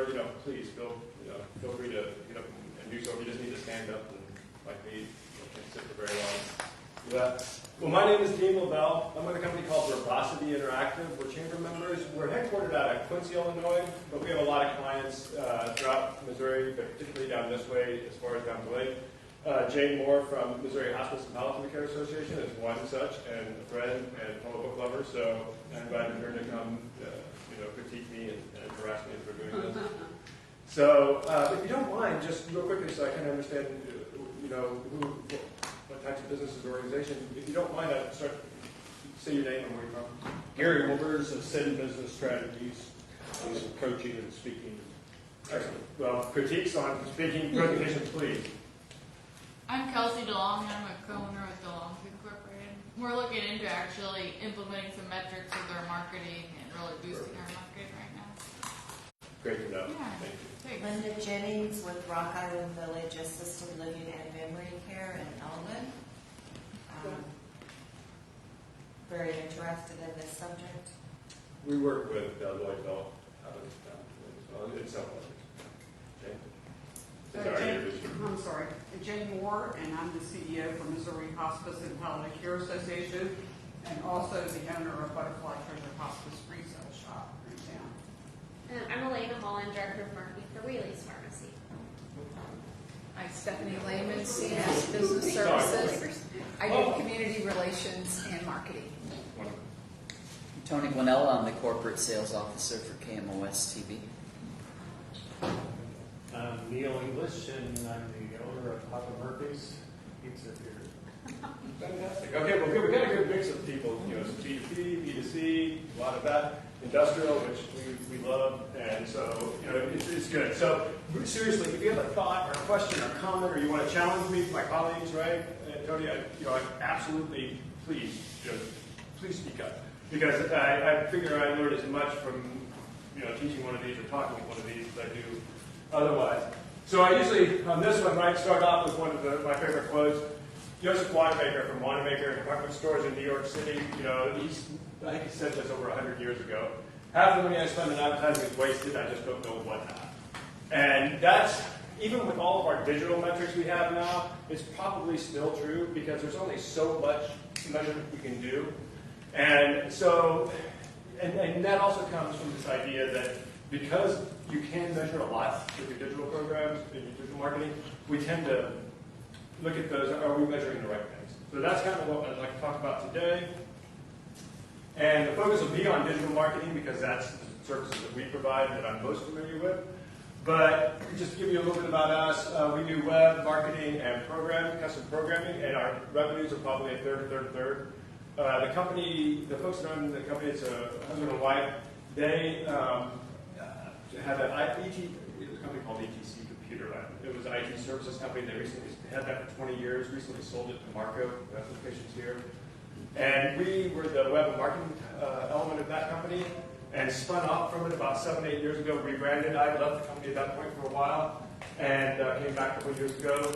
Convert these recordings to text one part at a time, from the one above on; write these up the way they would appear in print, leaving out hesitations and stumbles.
whatever, please feel free to get up and do so. If you just need to stand up and like me, can't sit for very long. Yeah. Well, my name is Dean La Velle. I'm with a company called Verbosity Interactive. We're chamber members. We're headquartered out of Quincy, Illinois, but we have a lot of clients throughout Missouri, but particularly down this way as far as down the lake. Jane Moore from Missouri Hospice and Palliative Care Association is one such, and a friend and fellow book lover. So I invited her to come, critique me and harass me for doing this. So, if you don't mind, just real quickly, so I can understand, what types of businesses or organizations. If you don't mind, I'd say your name and where you're from. Gary Wilbers of City Business Strategies. He's coaching and speaking. Excellent. Well, critiques on speaking presentations, please. I'm Kelsey DeLong. I'm a co-owner with DeLong Incorporated. We're looking into actually implementing some metrics with our marketing and really boosting our marketing right now. Great to know. Yeah. Thank you. Thanks. Linda Jennings with Rock Island Village Assisted Living and Memory Care in Elgin. Very interested in this subject. We work with Lloyd Bell out of town as well. It's several others. I'm sorry, Jane Moore, and I'm the CEO for Missouri Hospice and Palliative Care Association, and also the owner of Butterfly Treasure Hospice Resale Shop in town. I'm Elena Holland, Director of Marketing for Wheelie's Pharmacy. Hi, Stephanie Lehman, CS Business Services. I do community relations and marketing. Tony Guanella, I'm the Corporate Sales Officer for KMOS TV. I'm Neil English, and I'm the owner of Papa Murphy's Pizza Theater. Fantastic. Okay, well, good. We've got a good mix of people. Some B2B, B2C, a lot of that, industrial, which we love, and so it's good. So seriously, if you have a thought or a question or comment, or you want to challenge me, my colleagues, right, Tony, I absolutely please speak up, because I figure I learned as much from teaching one of these or talking one of these as I do otherwise. So I usually, on this one, might start off with one of my favorite quotes. Joseph Wanamaker from Wanamaker Department Stores in New York City, I think he said this over 100 years ago. Half the money I spend on advertising is wasted, I just don't know what half. And that's, even with all of our digital metrics we have now, it's probably still true, because there's only so much measurement we can do. And so, and that also comes from this idea that because you can measure a lot with your digital programs and your digital marketing, we tend to look at those, are we measuring the right things? So that's kind of what I'd like to talk about today. And the focus will be on digital marketing, because that's the services that we provide that I'm most familiar with. But just to give you a little bit about us, we do web marketing and custom programming, and our revenues are probably a third. The company, the folks that own the company, it's a husband and wife. They have a company called ETC Computer Lab. It was an IT services company. They recently had that for 20 years, recently sold it to Marco, locations here. And we were the web and marketing element of that company, and spun off from it about 7-8 years ago, rebranded. I left the company at that point for a while, and came back a couple years ago.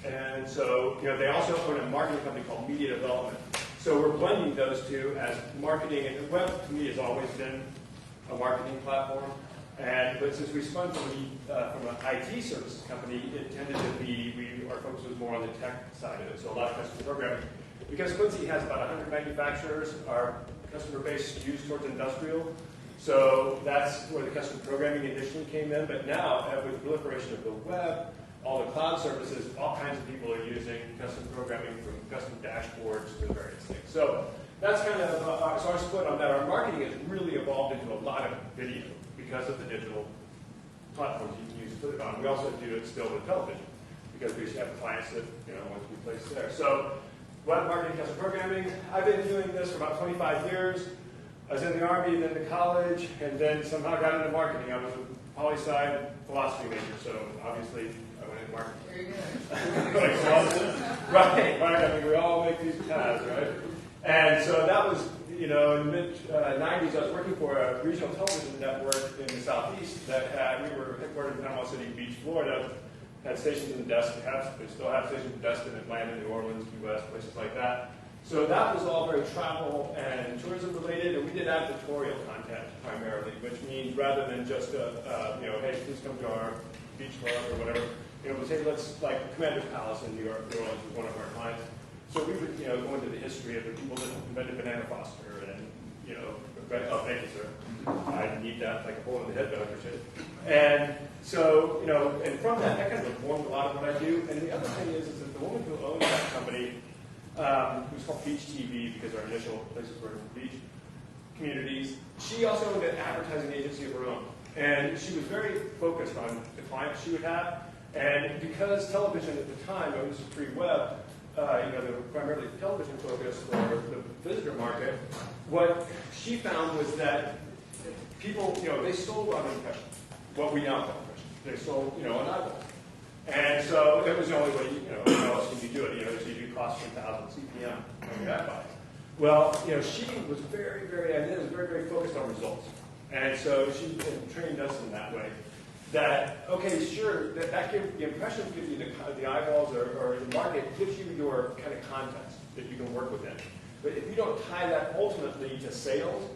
And so, they also own a marketing company called Media Development. So we're blending those two as marketing, and the web to me has always been a marketing platform. But since we spun from an IT services company, it tended to be, our focus was more on the tech side of it, so a lot of customer programming. Because Quincy has about 100 manufacturers, our customer base skews towards industrial, so that's where the custom programming initially came in. But now, with the proliferation of the web, all the cloud services, all kinds of people are using custom programming, from custom dashboards to various things. So that's kind of our split on that. Our marketing has really evolved into a lot of video, because of the digital platforms you can use to put it on. We also do it still with television, because we have clients that want to be placed there. So web marketing, custom programming. I've been doing this for about 25 years. I was in the Army, then to college, and then somehow got into marketing. I was a poli-sci philosophy major, so obviously I went into marketing. Very good. Right. I mean, we all make these paths, right? And so that was, in the mid-90s, I was working for a regional television network in the Southeast that we were headquartered in Panama City Beach, Florida, had stations in the Destin, they still have stations in Destin, Atlanta, New Orleans, Key West, places like that. So that was all very travel and tourism related, and we did advertorial content primarily, which means rather than just hey, please come to our beach club or whatever, we'll say like Commander's Palace in New Orleans was one of our clients. So we would go into the history of the people that invented banana foster and oh, thank you, sir. I need that like a hole in the head doctor shit. And so, and from that kind of informed a lot of what I do. And the other thing is that the woman who owns that company, who's called Beach TV because our initial places were in beach communities, she also owned an advertising agency of her own. And she was very focused on the clients she would have. And because television at the time, it was pre-web, they were primarily television focused for the visitor market, what she found was that people, they sold on impressions, what we now call impressions. They sold, an eyeball. And so that was the only way, how else can you do it? So you do cost 10,000 CPM on your ad buys. Well, she was very, very focused on results. And so she trained us in that way. That, okay, sure, that gives, the impressions give you the eyeballs or the market gives you your kind of context that you can work within. But if you don't tie that ultimately to sales,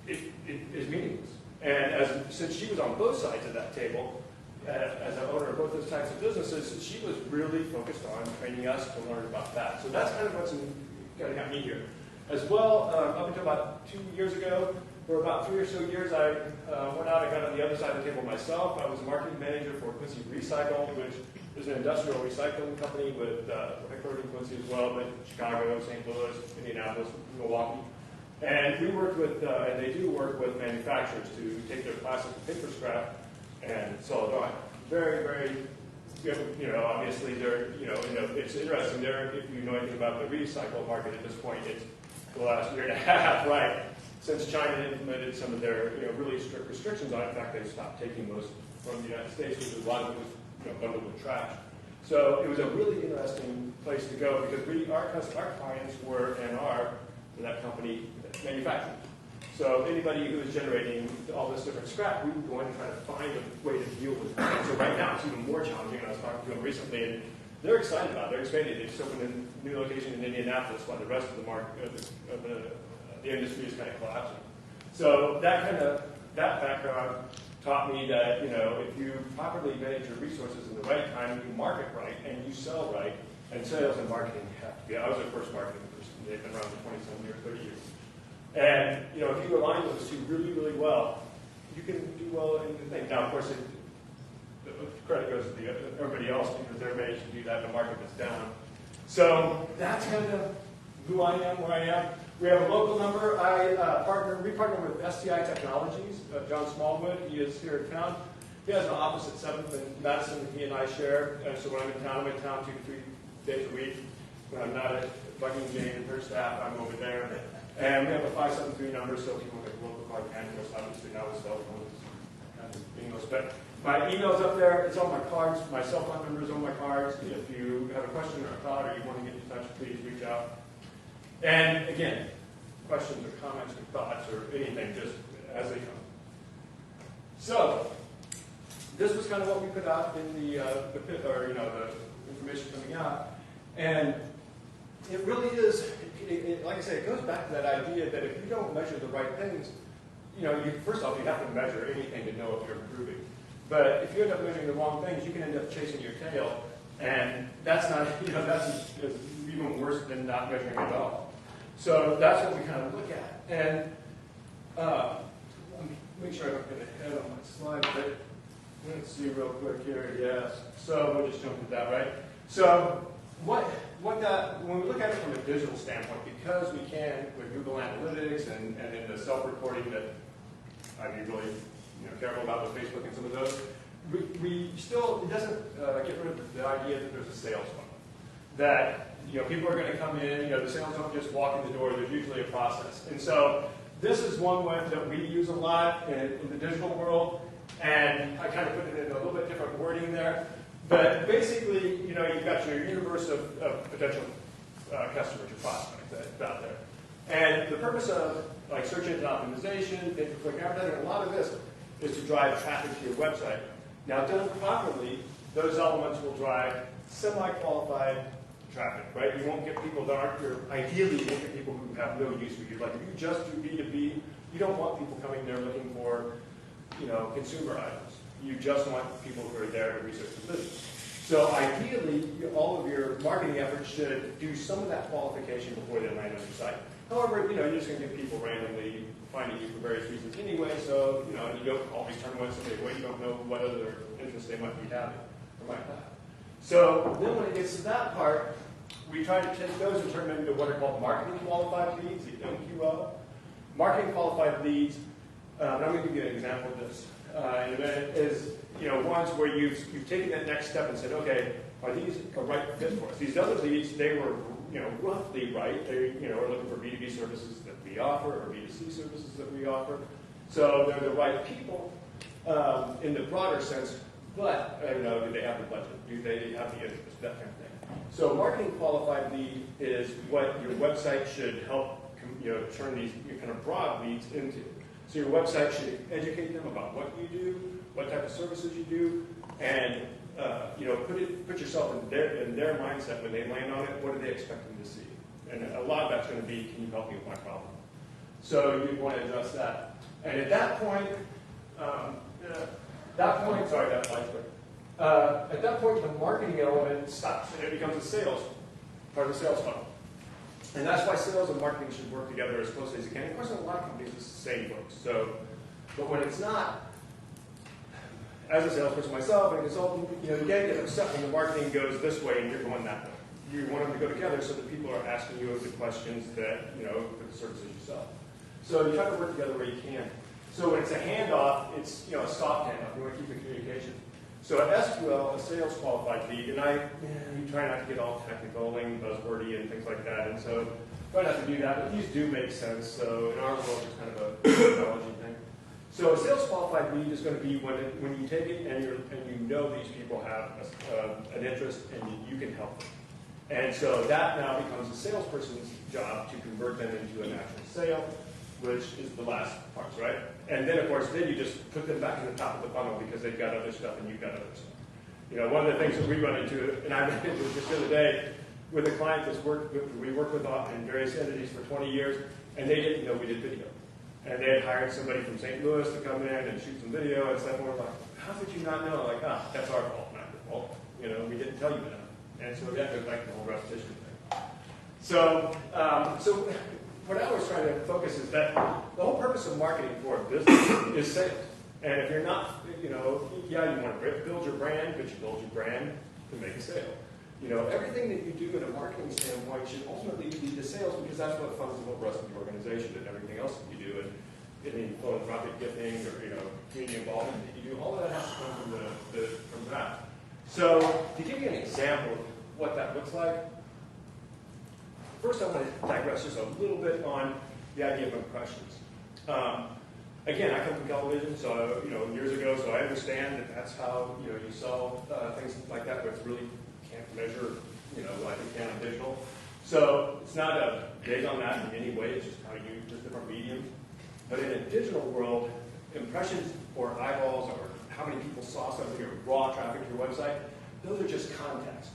it is meaningless. And since she was on both sides of that table, as an owner of both those types of businesses, she was really focused on training us to learn about that. So that's kind of what's kind of got me here. As well, up until about 2 years ago, for about 3 or so years, I went out and got on the other side of the table myself. I was a marketing manager for Quincy Recycle, which is an industrial recycling company with headquartered in Quincy as well, but Chicago, St. Louis, Indianapolis, Milwaukee. And we worked with, and they do work with manufacturers to take their plastic and paper scrap and sell it on. Very, very, obviously they're, it's interesting there, if you know anything about the recycle market at this point, it's the last year and a half, right? Since China implemented some of their really strict restrictions on it. In fact, they stopped taking most from the United States, because a lot of it was bundled with trash. So it was a really interesting place to go because our clients were and are, for that company, manufacturers. So anybody who is generating all this different scrap, we were going to try to find a way to deal with it. So right now it's even more challenging. I was talking to them recently, and they're excited about it. They're expanding. They just opened a new location in Indianapolis while the rest of the market of the industry is kind of collapsing. So that background taught me that if you properly manage your resources in the right time, you market right and you sell right, and sales and marketing have to be. I was their first marketing person. They've been around for 27 years, 30 years. And if you align those two really, really well, you can do well in the thing. Now, of course, the credit goes to everybody else because they're managed to do that in a market that's down. So that's kind of who I am, where I am. We have a local number. We partner with STI Technologies. John Smallwood, he is here in town. He has an office at 7th and Madison that he and I share. And so when I'm in town 2 to 3 days a week. When I'm not at Buckingham Jane and her staff, I'm over there. And we have a 573 number, so people get local card can obviously now with cell phones, kind of English. But my email's up there. It's on my cards. My cell phone number is on my cards. If you have a question or a thought or you want to get in touch, please reach out. And again, questions or comments or thoughts or anything, just as they come. So, this was kind of what we put out in the information coming out. And it really is, like I say, it goes back to that idea that if you don't measure the right things, first off, you have to measure anything to know if you're improving. But if you end up measuring the wrong things, you can end up chasing your tail. And that's not, that's even worse than not measuring at all. So that's what we kind of look at. And let me make sure I don't get ahead on my slide, but let's see real quick here. Yes. So we'll just jump to that, right? So when we look at it from a digital standpoint, because we can with Google Analytics and in the self-reporting that I'd be really careful about with Facebook and some of those, we still, it doesn't get rid of the idea that there's a sales funnel. That people are going to come in, the sales don't just walk in the door, there's usually a process. And so this is one way that we use a lot in the digital world, and I kind of put it in a little bit different wording there. But basically, you've got your universe of potential customers, your prospects that's out there. And the purpose of search engine optimization, pay-per-click advertising, a lot of this is to drive traffic to your website. Now, done properly, those elements will drive semi-qualified traffic, right? You won't get people that aren't your, ideally you won't get people who have no use for you. Like if you just do B2B, you don't want people coming there looking for, consumer items. You just want people who are there to research the business. So ideally, all of your marketing efforts should do some of that qualification before they land on your site. However, you're just going to get people randomly finding you for various reasons anyway, so, you don't always turn away somebody away, you don't know what other interests they might be having or might have. So then when it gets to that part, we try to take those and turn them into what are called marketing qualified leads, the MQL. Marketing qualified leads, and I'm going to give you an example of this in a minute, is ones where you've taken that next step and said, okay, are these a right fit for us? These other leads, they were roughly right. They are looking for B2B services that we offer or B2C services that we offer. So they're the right people in the broader sense, but do they have the budget? Do they have the interest? That kind of thing. So marketing qualified lead is what your website should help turn these kind of broad leads into. So your website should educate them about what you do, what type of services you do, and put yourself in their mindset when they land on it. What are they expecting to see? And a lot of that's going to be, can you help me with my problem? So you want to address that. And at that point, sorry, that light's quick. At that point, the marketing element stops and it becomes a sales part of the sales funnel. And that's why sales and marketing should work together as closely as you can. Of course, in a lot of companies, it's the same folks. But when it's not, as a salesperson myself and a consultant, you can't get upset when the marketing goes this way and you're going that way. You want them to go together so that people are asking you the questions that, for the services you sell. So you try to work together where you can. So when it's a handoff, it's, a soft handoff. You want to keep the communication. So at SQL, a sales qualified lead, and you try not to get all technical and buzzwordy and things like that, and so try not to do that, but these do make sense. So in our world, it's kind of a technology thing. So a sales qualified lead is going to be when you take it and you know these people have an interest and you can help them. And so that now becomes a salesperson's job to convert them into an actual sale, which is the last part, right? And then, of course, you just put them back in the top of the funnel because they've got other stuff and you've got other stuff. One of the things that we run into, and I ran into just the other day, with a client we worked with in various entities for 20 years, and they didn't know we did video. And they had hired somebody from St. Louis to come in and shoot some video and stuff, and we're like, how did you not know? Like, that's our fault, not your fault. We didn't tell you that. And so that goes back to the whole repetition thing. So what I was trying to focus is that the whole purpose of marketing for a business is sales. And if you're not, you want to build your brand, but you build your brand to make a sale. Everything that you do in a marketing standpoint should ultimately lead to sales because that's what funds the whole rest of the organization and everything else that you do. And philanthropic gifting or community involvement that you do, all of that has to come from that. So to give you an example of what that looks like, first I want to digress just a little bit on the idea of impressions. Again, I come from television, so years ago, so I understand that that's how you sell things like that, but it's really can't measure like you can on digital. So it's not a dig on that in any way. It's just how you use different mediums. But in a digital world, impressions or eyeballs or how many people saw something or raw traffic to your website, those are just context.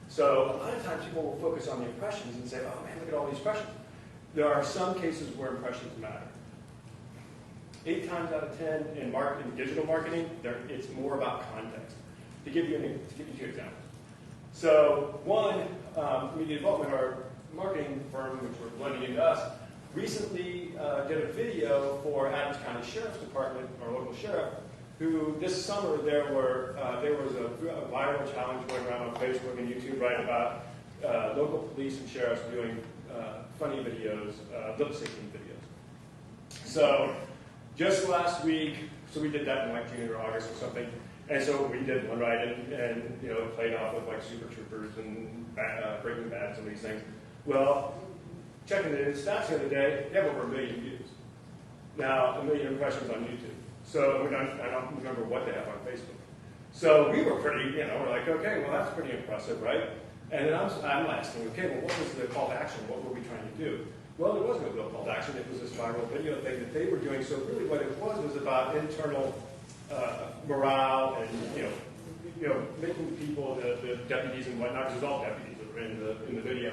So a lot of times people will focus on the impressions and say, oh man, look at all these impressions. There are some cases where impressions matter. 8 times out of 10 in digital marketing, it's more about context. To give you 2 examples. So one, Media Development, our marketing firm, which we're blending into us, recently did a video for Adams County Sheriff's Department, our local sheriff, who this summer there was a viral challenge going around on Facebook and YouTube, right, about local police and sheriffs doing funny videos, lip-syncing videos. So just last week, so we did that in like June or August or something, and so we did one, right, and played off with like Super Troopers and Breaking Bad and some of these things. Well, checking the stats the other day, they have over 1 million views. Now, 1 million impressions on YouTube. So I don't remember what they have on Facebook. So we were pretty, we're like, okay, well that's pretty impressive, right? And then I'm asking, okay, well what was the call to action? What were we trying to do? Well, there was no real call to action. It was this viral video thing that they were doing. So really what it was about internal morale and making people, the deputies and whatnot, because it's all deputies that were in the video,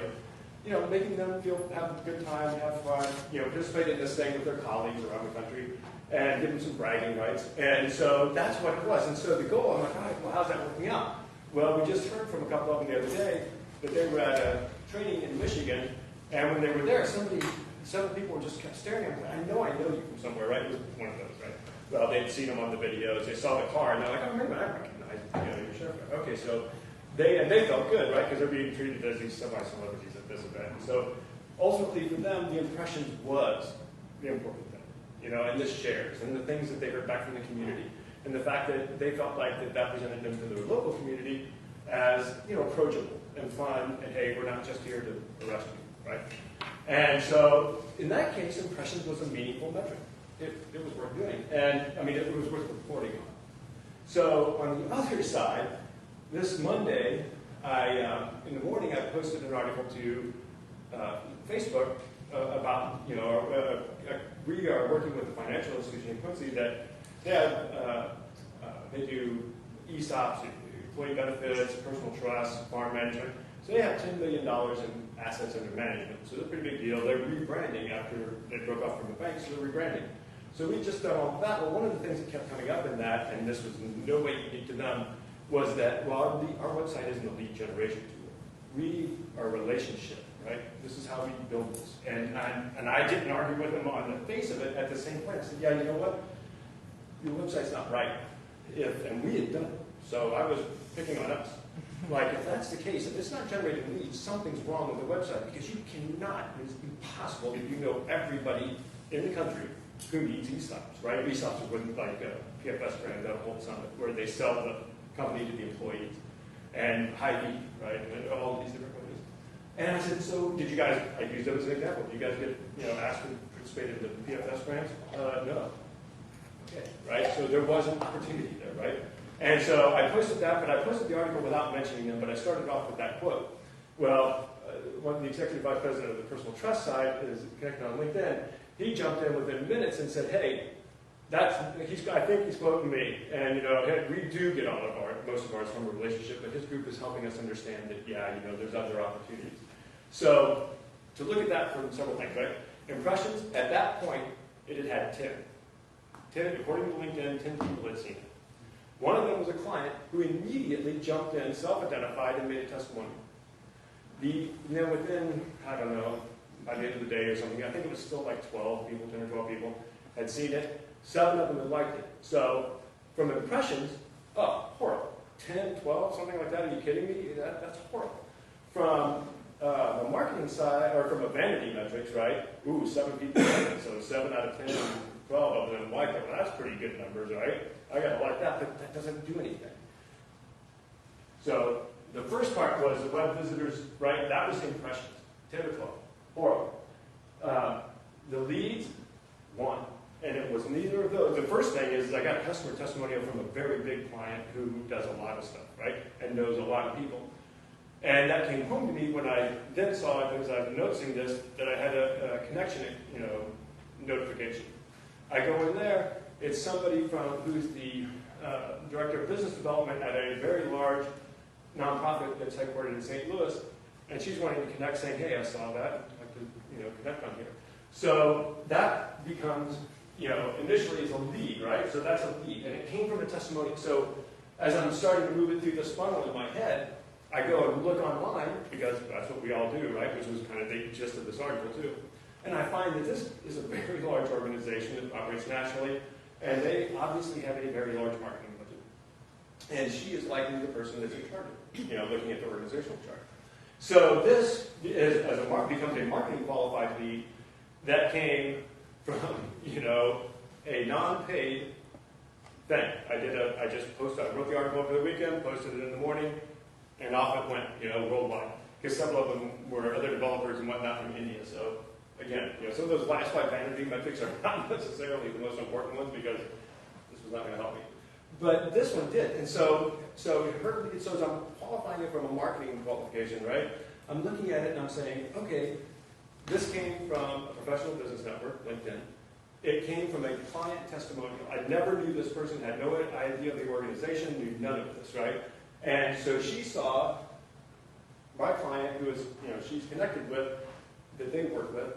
making them have a good time, have fun, participate in this thing with their colleagues around the country, and give them some bragging rights. And so that's what it was. And so the goal, I'm like, all right, well, how's that working out? Well, we just heard from a couple of them the other day that they were at a training in Michigan, and when they were there, several people were just kept staring at them. I know you from somewhere, right? It was one of those, right? Well, they'd seen them on the videos, they saw the car, and they're like, oh, remember, I recognize your sheriff. Okay, so they felt good, right? Because they're being treated as these semi-celebrities at this event. And so ultimately for them, the impressions was the important thing, and the shares, and the things that they heard back from the community, and the fact that they felt like that presented them to their local community as, approachable and fun, and hey, we're not just here to arrest you, right? And so in that case, impressions was a meaningful metric. It was worth doing, and it was worth reporting on. So on the other side, this Monday, in the morning, I posted an article to Facebook about, we are working with a financial institution in Quincy that they do ESOPs, employee benefits, personal trust, farm management. So they have $10 million in assets under management. So it's a pretty big deal. They're rebranding after they broke off from the bank, so they're rebranding. So we just done all that. Well, one of the things that kept coming up in that, and this was in no way unique to them, was that, well, our website isn't a lead generation tool. We are a relationship, right? This is how we build this. And I didn't argue with them on the face of it. At the same point, I said, yeah, you know what? Your website's not right. And we had done it. So I was picking on us. Like, if that's the case, if it's not generating leads, something's wrong with the website, because you cannot, it's impossible if you know everybody in the country who needs ESOPs, right? ESOPs are with like a PFS brand that holds Summit, where they sell the company to the employees, and Hy-Vee, right? And all these different ways. And I said, so did you guys, I used them as an example, did you guys get, asked to participate in the PFS brands? No. Okay, right? So there was an opportunity there, right? And so I posted that, but I posted the article without mentioning them, but I started off with that quote. Well, one of the executive vice president of the personal trust side is connected on LinkedIn. He jumped in within minutes and said, hey, I think he's quoting me. And, we do get most of ours from a relationship, but his group is helping us understand that, there's other opportunities. So to look at that from several things, right? Impressions, at that point, it had 10. 10, according to LinkedIn, 10 people had seen it. One of them was a client who immediately jumped in, self-identified, and made a testimony. Within, I don't know, by the end of the day or something, I think it was still like 12 people, 10 or 12 people, had seen it. 7 of them had liked it. So from impressions, horrible. 10, 12, something like that, are you kidding me? That's horrible. From the marketing side, or from a vanity metrics, right? 7 people liked it, so 7 out of 10, 12 of them liked it. Well, that's pretty good numbers, right? I got to like that, but that doesn't do anything. So the first part was the web visitors, right? That was impressions, 10 to 12. Horrible. The leads, 1. And it was neither of those. The first thing is I got a customer testimonial from a very big client who does a lot of stuff, right? And knows a lot of people. And that came home to me when I then saw it, because I was noticing this, that I had a connection, notification. I go in there, it's somebody who's the director of business development at a very large nonprofit that's headquartered in St. Louis, and she's wanting to connect, saying, hey, I saw that, I'd like to, connect on here. So that becomes, initially is a lead, right? So that's a lead, and it came from a testimonial. So as I'm starting to move it through this funnel in my head, I go and look online, because that's what we all do, right? Which was kind of the gist of this article too. And I find that this is a very large organization that operates nationally, and they obviously have a very large marketing budget. And she is likely the person that's in charge of it, looking at the organizational chart. So this is, becomes a marketing qualified lead that came from, a non-paid thing. I just posted, I wrote the article over the weekend, posted it in the morning, and off it went, worldwide. Because several of them were other developers and whatnot from India. So again, some of those last 5 vanity metrics are not necessarily the most important ones, because this was not going to help me. But this one did. And so as I'm qualifying it from a marketing qualification, right? I'm looking at it and I'm saying, okay, this came from a professional business network, LinkedIn. It came from a client testimonial. I never knew this person, had no idea of the organization, knew none of this, right? And so she saw my client, who is, she's connected with, that they work with,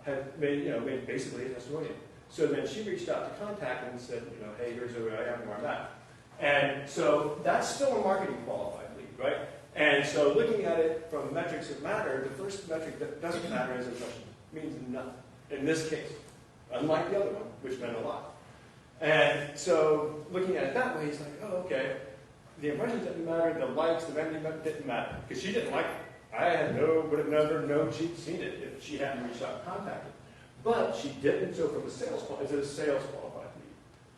had made basically a testimonial. So then she reached out to contact and said, hey, here's who I am, where I'm at. And so that's still a marketing qualified lead, right? And so looking at it from metrics that matter, the first metric that doesn't matter is impression. Means nothing in this case, unlike the other one, which meant a lot. And so looking at it that way, it's like, oh, okay, the impressions didn't matter, the likes, the vanity didn't matter, because she didn't like it. I would have never known she'd seen it if she hadn't reached out and contacted. But she didn't, so from a sales qualified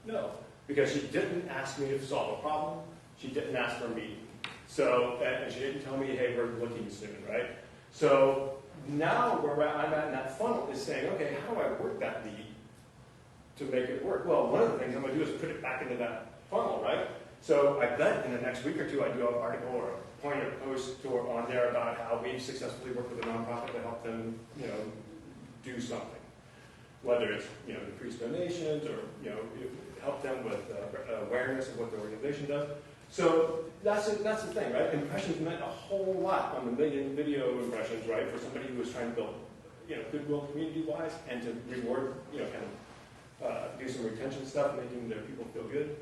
lead? No, because she didn't ask me to solve a problem, she didn't ask for a meeting. So, and she didn't tell me, hey, we're looking soon, right? So now where I'm at in that funnel is saying, okay, how do I work that lead to make it work? Well, one of the things I'm going to do is put it back into that funnel, right? So I bet in the next week or two I do an article or a point or post on there about how we've successfully worked with a nonprofit to help them, do something. Whether it's, increase donations or, help them with awareness of what the organization does. So that's the thing, right? Impressions meant a whole lot on the million video impressions, right? For somebody who was trying to build, goodwill community-wise and to reward, do some retention stuff, making their people feel good.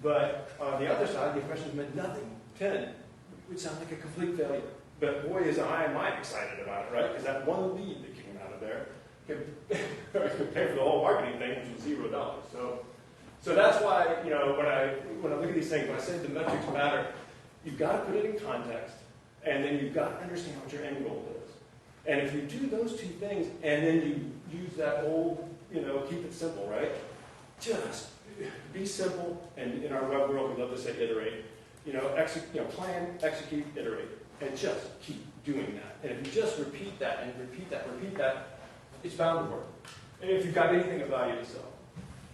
But on the other side, the impressions meant nothing. 10 would sound like a complete failure. But boy, am I excited about it, right? Because that one lead that came out of there could pay for the whole marketing thing, which was $0. So that's why, when I look at these things, when I say the metrics matter, you've got to put it in context, and then you've got to understand what your end goal is. And if you do those two things, and then you use that old, keep it simple, right? Just be simple, and in our web world, we love to say iterate. Plan, execute, iterate, and just keep doing that. And if you just repeat that, and repeat that, it's bound to work. And if you've got anything of value to sell.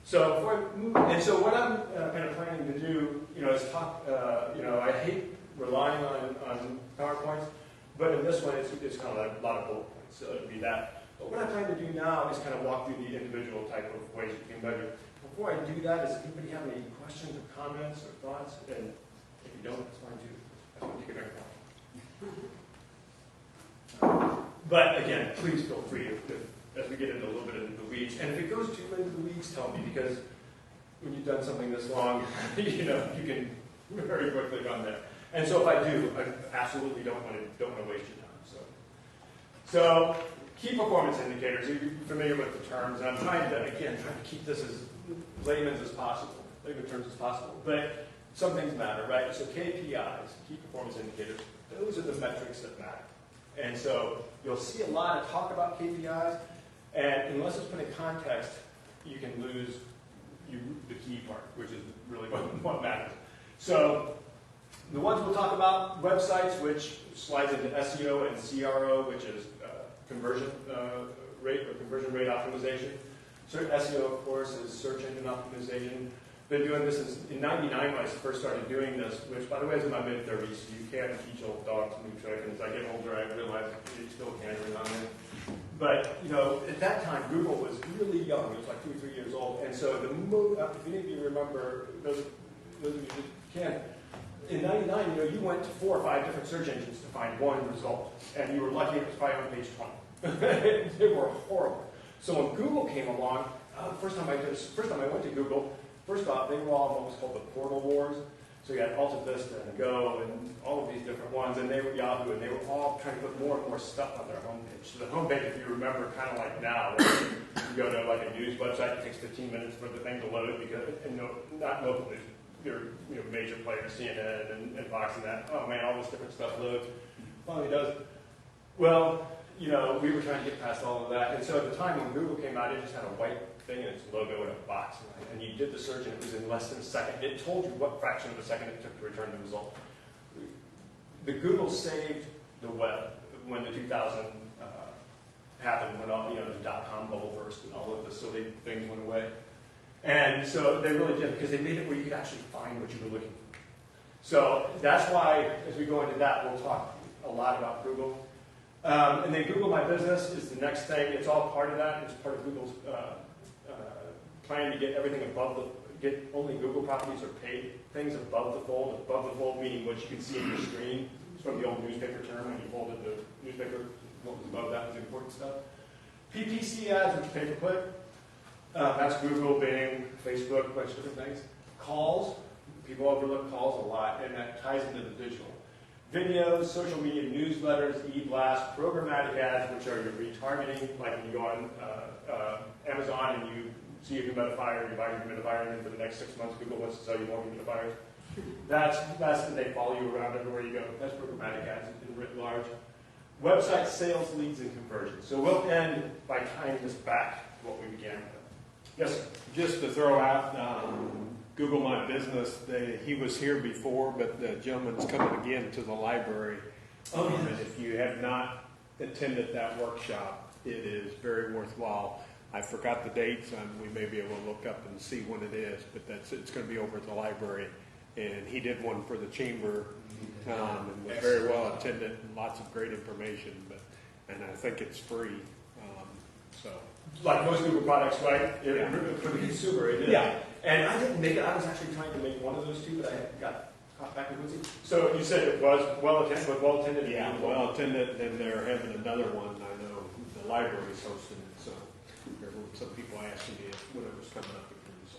So what I'm kind of planning to do, is talk. I hate relying on PowerPoints, but in this one, it's kind of like a lot of bullet points. So it'd be that. But what I'm trying to do now is kind of walk through the individual type of ways you can measure. Before I do that, does anybody have any questions or comments or thoughts? And if you don't, that's fine too. I just want to take a drink now. But again, please feel free as we get into a little bit into the weeds. And if it goes too into the weeds, tell me, because when you've done something this long, you can very quickly run there. And so if I do, I absolutely don't want to waste your time. So key performance indicators. You're familiar with the terms, and I'm trying to keep this as layman's as possible, layman terms as possible. But some things matter, right? So KPIs, key performance indicators, those are the metrics that matter. And so you'll see a lot of talk about KPIs, and unless it's put in context, you can lose the key part, which is really what matters. So the ones we'll talk about, websites, which slides into SEO and CRO, which is conversion rate or conversion rate optimization. So SEO, of course, is search engine optimization. Been doing this in '99 when I first started doing this, which, by the way, is in my mid-30s. So you can't teach old dogs new tricks. As I get older, I realize you still can't rely on it. But, at that time, Google was really young. It was like 2 or 3 years old. And so if any of you remember, those of you that can, in '99, you went to 4 or 5 different search engines to find one result. And you were lucky it was probably on page 20. They were horrible. So when Google came along, first time I went to Google, first off, they were all what was called the portal wars. So you had Alta Vista and Go and all of these different ones, and they were Yahoo, and they were all trying to put more and more stuff on their homepage. So the homepage, if you remember, kind of like now, you go to like a news website, it takes 15 minutes for the thing to load, not local news, your major players, CNN and Fox and that. Oh man, all this different stuff loads. Finally does. Well, we were trying to get past all of that, and so at the time when Google came out, it just had a white thing and its logo in a box, and you did the search and it was in less than a second. It told you what fraction of a second it took to return the result. The Google saved the web when the 2000 happened, when all the .com bubble burst and all of the silly things went away. And so they really did, because they made it where you could actually find what you were looking for. So that's why, as we go into that, we'll talk a lot about Google. And then Google My Business is the next thing. It's all part of that. It's part of Google's trying to get everything get only Google properties or paid things above the fold meaning what you can see on your screen. It's from the old newspaper term, when you folded the newspaper, what was above that was the important stuff. PPC ads, which is pay per click. That's Google, Bing, Facebook, a bunch of different things. Calls, people overlook calls a lot, and that ties into the digital. Videos, social media, newsletters, e-blast, programmatic ads, which are your retargeting, like when you go on Amazon and you see a humidifier, you buy your humidifier, and then for the next 6 months, Google wants to sell you more humidifiers. That's when they follow you around everywhere you go. That's programmatic ads in writ large. Website sales, leads, and conversions. So we'll end by tying this back to what we began with. Yes, sir. Just to throw out, Google My Business, he was here before, but the gentleman's coming again to the library. Oh, yes. And if you have not attended that workshop, it is very worthwhile. I forgot the dates, and we may be able to look up and see when it is, but it's going to be over at the library. And he did one for the chamber, and was very well attended, and lots of great information. And I think it's free. So. Like most Google products, right? For the consumer, it is. Yeah. And I didn't make it. I was actually trying to make one of those two, but I got caught back in Quincy. So you said it was well attended. Yeah, well attended, and they're having another one. I know the library's hosting it, so there were some people asking me when it was coming up again. So.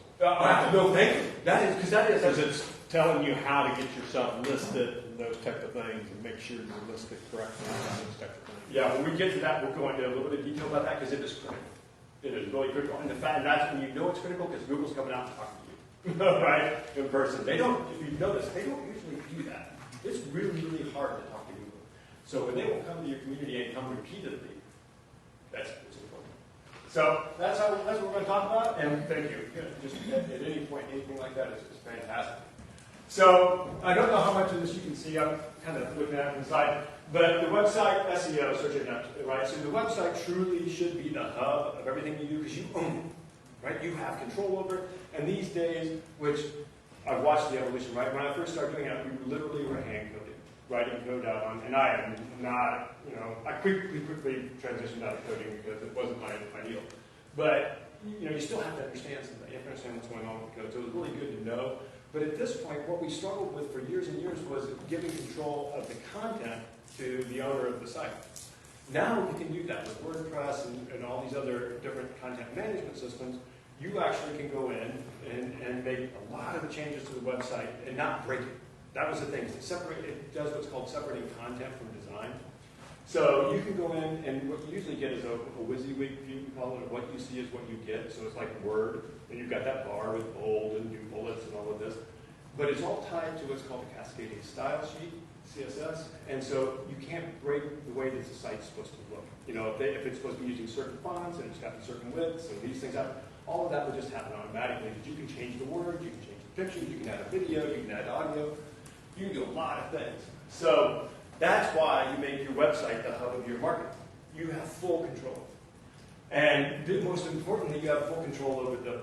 No, thank you. Because it's telling you how to get yourself listed and those type of things, and make sure you're listed correctly and those type of things. Yeah, when we get to that, we'll go into a little bit of detail about that because it is critical. It is really critical, and that's when you know it's critical because Google's coming out and talking to you, right, in person. They don't. If you've noticed, they don't usually do that. It's really, really hard to talk to Google. So when they will come to your community and come repeatedly, that's important. So that's what we're going to talk about, and thank you. Just at any point, anything like that is fantastic. So I don't know how much of this you can see. I'm kind of looking at it inside. But the website SEO, search engine optimization, right? So the website truly should be the hub of everything you do because you own it, right? You have control over it. And these days, which I've watched the evolution, right? When I first started doing it, we literally were hand coding, writing code out on, and I am not, I quickly transitioned out of coding because it wasn't my ideal. But, you still have to understand something. You have to understand what's going on with code. So it was really good to know. But at this point, what we struggled with for years and years was giving control of the content to the owner of the site. Now we can do that with WordPress and all these other different content management systems. You actually can go in and make a lot of the changes to the website and not break it. That was the thing. It does what's called separating content from design. So you can go in, and what you usually get is a WYSIWYG view, we call it. What you see is what you get. So it's like Word, and you've got that bar with bold and new bullets and all of this. But it's all tied to what's called a cascading style sheet, CSS. And so you can't break the way that the site's supposed to look. If it's supposed to be using certain fonts, and it's got certain widths, and these things happen, all of that will just happen automatically. Because you can change the word, you can change the pictures, you can add a video, you can add audio. You can do a lot of things. So that's why you make your website the hub of your market. You have full control. And most importantly, you have full control over the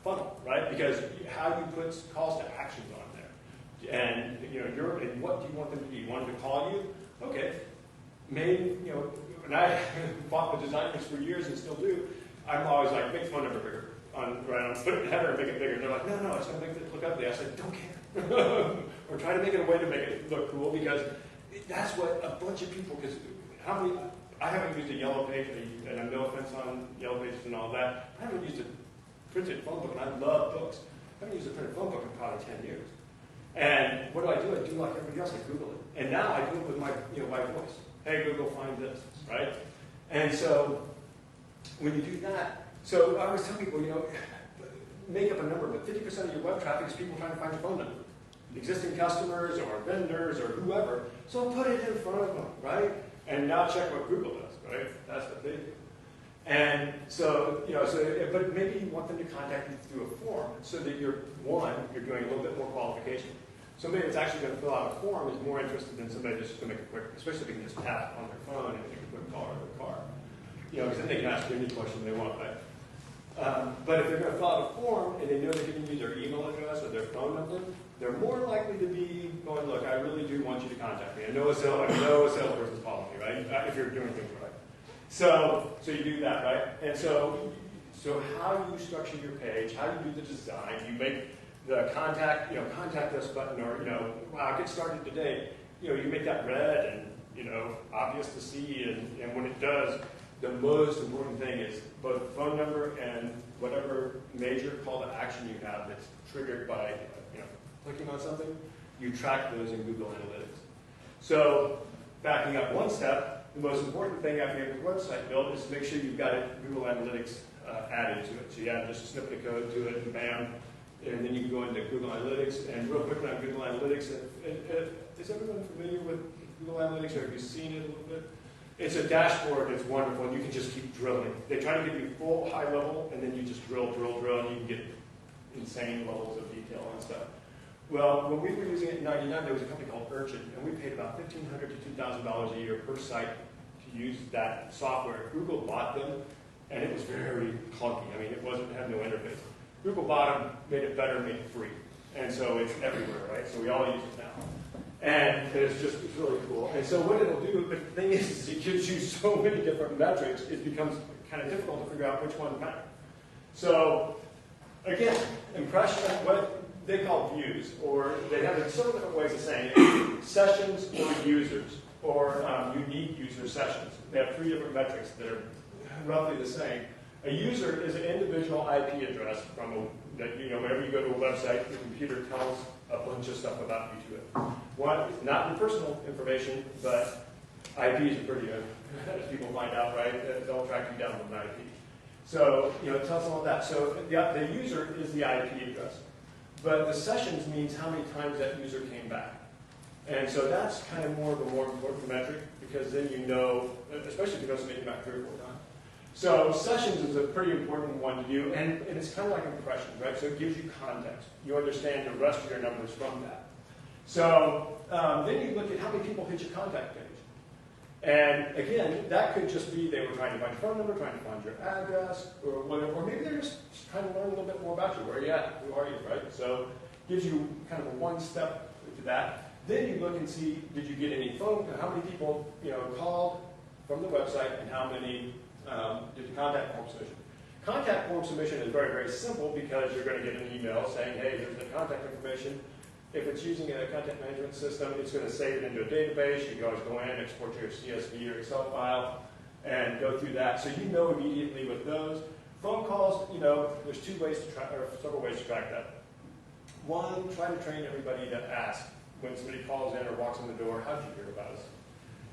funnel, right? Because how you put calls to actions on there. And and what do you want them to do? You want them to call you? Okay. Maybe, and I fought with designers for years and still do. I'm always like, make the phone number bigger. Put it in header and make it bigger. And they're like, no, it's going to make it look ugly. I said, don't care. Or try to make it a way to make it look cool because that's what a bunch of people, because I haven't used a yellow page, and I'm no offense on yellow pages and all that. I haven't used a printed phone book, and I love books. I haven't used a printed phone book in probably 10 years. And what do? I do like everybody else. I Google it. And now I do it with my voice. Hey, Google, find this, right? And so when you do that, so I always tell people, make up a number, but 50% of your web traffic is people trying to find your phone number. Existing customers or vendors or whoever. So put it in front of them, right? And now check what Google does, right? That's what they do. And so, but maybe you want them to contact you through a form so that you're doing a little bit more qualification. Somebody that's actually going to fill out a form is more interested than somebody that's just going to make a quick, especially if they can just tap on their phone and make a quick call or their car. Because then they can ask you any question they want, right? But if they're going to fill out a form and they know they're going to use their email address or their phone number, they're more likely to be going, look, I really do want you to contact me. I know a salesperson's calling me, right? If you're doing things right. So you do that, right? And so So how you structure your page, how you do the design, you make the contact us button, or, wow, get started today. You make that red and, obvious to see, and when it does, the most important thing is both phone number and whatever major call to action you have that's triggered by, clicking on something, you track those in Google Analytics. So backing up one step, the most important thing after you have your website built is to make sure you've got Google Analytics added to it. So you add just a snippet of code to it, and bam, and then you can go into Google Analytics. And real quickly on Google Analytics, is everyone familiar with Google Analytics, or have you seen it a little bit? It's a dashboard. It's wonderful, and you can just keep drilling. They try to give you full high level, and then you just drill, and you can get insane levels of detail and stuff. Well, when we were using it in '99, there was a company called Urchin, and we paid about $1,500 to $2,000 a year per site to use that software. Google bought them, and it was very clunky. I mean, it had no interface. Google bought them, made it better, made it free. And so it's everywhere, right? So we all use it now. And it's really cool. And so what it'll do, but the thing is it gives you so many different metrics, it becomes kind of difficult to figure out which one matters. So, again, impression, what they call views, or they have several different ways of saying it. Sessions or users, or unique user sessions. They have 3 different metrics that are roughly the same. A user is an individual IP address whenever you go to a website, the computer tells a bunch of stuff about you to it. One, not your personal information, but IPs are pretty good, as people find out, right? They'll track you down with an IP. So, it tells them all that. So the user is the IP address. But the sessions means how many times that user came back. And so that's kind of more important metric, because then especially if you know something back 3 or 4 times. So sessions is a pretty important one to do, and it's kind of like impressions, right? So it gives you context. You understand the rest of your numbers from that. So then you look at how many people hit your contact page. And again, that could just be they were trying to find your phone number, trying to find your address, or whatever. Or maybe they're just trying to learn a little bit more about you. Where are you at? Who are you, right? So it gives you kind of a one step to that. Then you look and see, did you get any how many people called from the website, and how many did the contact form submission. Contact form submission is very, very simple, because you're going to get an email saying, hey, here's the contact information. If it's using a content management system, it's going to save it into a database. You can always go in, export to your CSV or Excel file, and go through that. So you know immediately with those. Phone calls, there's several ways to track that. One, try to train everybody to ask when somebody calls in or walks in the door, how did you hear about us?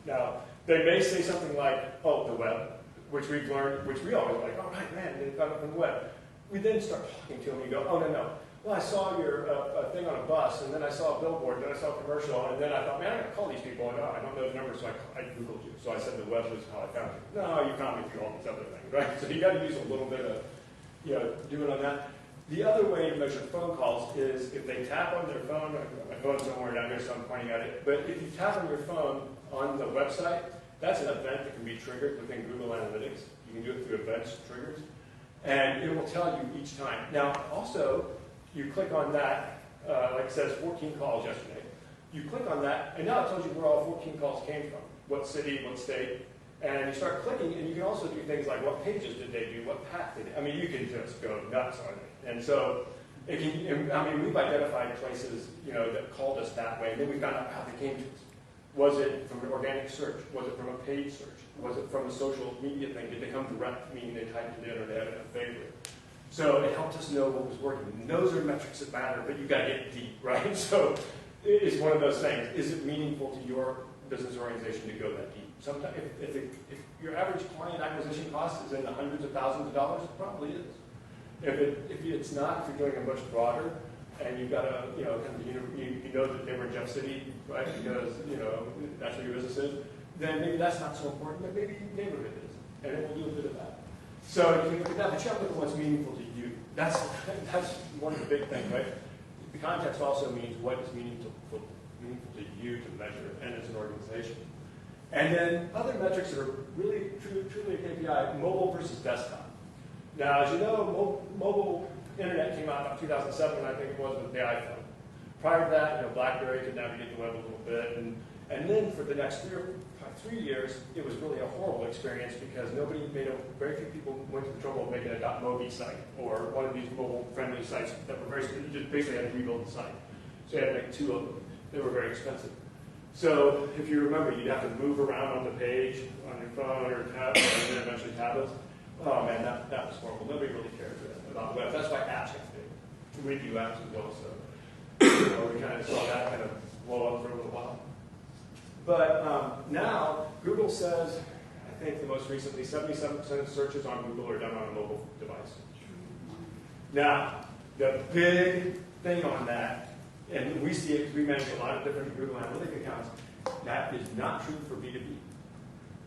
Now, they may say something like, oh, the web, which we've learned, which we always like, oh, right, man, they got it from the web. We then start talking to them, and you go, oh, no. Well, I saw your thing on a bus, and then I saw a billboard, then I saw a commercial, and then I thought, man, I got to call these people, and I don't know the number, so I Googled you. So I said the web was how I found you. No, you found me through all these other things, right? So you got to use a little bit of, doing on that. The other way to measure phone calls is if they tap on their phone. My phone's somewhere down here, so I'm pointing at it. But if you tap on your phone on the website, that's an event that can be triggered within Google Analytics. You can do it through events, triggers, and it will tell you each time. Now, also, you click on that, like it says 14 calls yesterday. You click on that, and now it tells you where all 14 calls came from, what city, what state, and you start clicking, and you can also do things like what pages did they do, what path did they, you can just go nuts on it. And so, we've identified places, that called us that way, and then we found out how they came to us. Was it from an organic search? Was it from a paid search? Was it from a social media thing? Did they come direct, meaning they typed it in or they had a favorite? So it helped us know what was working. And those are metrics that matter, but you've got to get deep, right? So it's one of those things. Is it meaningful to your business organization to go that deep? Sometimes, if your average client acquisition cost is in the hundreds of thousands of dollars, it probably is. If it's not, if you're doing a much broader, and you've got you know that they were in Jeff City, right? Because that's where your business is. Then maybe that's not so important, but maybe your neighborhood is, and it will do a bit of that. So you can look at that, but you have to look at what's meaningful to you. That's one of the big things, right? The context also means what is meaningful to you to measure, and as an organization. And then other metrics that are really truly a KPI: mobile versus desktop. Now, as you know, mobile internet came out in 2007, I think it was, with the iPhone. Prior to that, BlackBerry could navigate the web a little bit, and And then for the next 3 years, it was really a horrible experience because very few people went to the trouble of making a .mobi site or one of these mobile-friendly sites that were you just basically had to rebuild the site. So you had to make 2 of them. They were very expensive. So if you remember, you'd have to move around on the page on your phone or tablet, and then eventually tablets. Oh man, that was horrible. Nobody really cared about the web. That's why apps got big. We do apps as well, so we kind of saw that kind of blow up for a little while. But now, Google says, I think the most recently, 77% of searches on Google are done on a mobile device. Now, the big thing on that, and we see it because we manage a lot of different Google Analytics accounts, that is not true for B2B.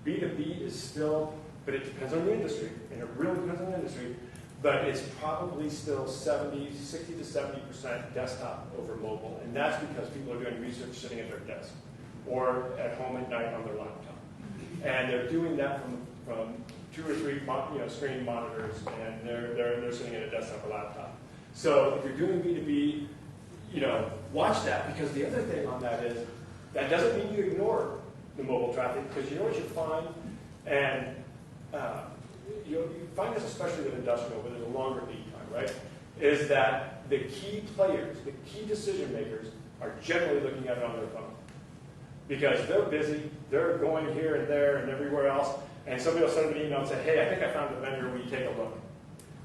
B2B is still, but it depends on the industry, and it really depends on the industry, but it's probably still 60 to 70% desktop over mobile, and that's because people are doing research sitting at their desk or at home at night on their laptop. And they're doing that from 2 or 3 screen monitors, and they're sitting at a desktop or laptop. So if you're doing B2B, watch that, because the other thing on that is, that doesn't mean you ignore the mobile traffic, because you know what you find, and you find this especially with industrial, where there's a longer lead time, right, is that the key players, the key decision makers, are generally looking at it on their phone. Because they're busy, they're going here and there and everywhere else, and somebody will send them an email and say, hey, I think I found a vendor, will you take a look?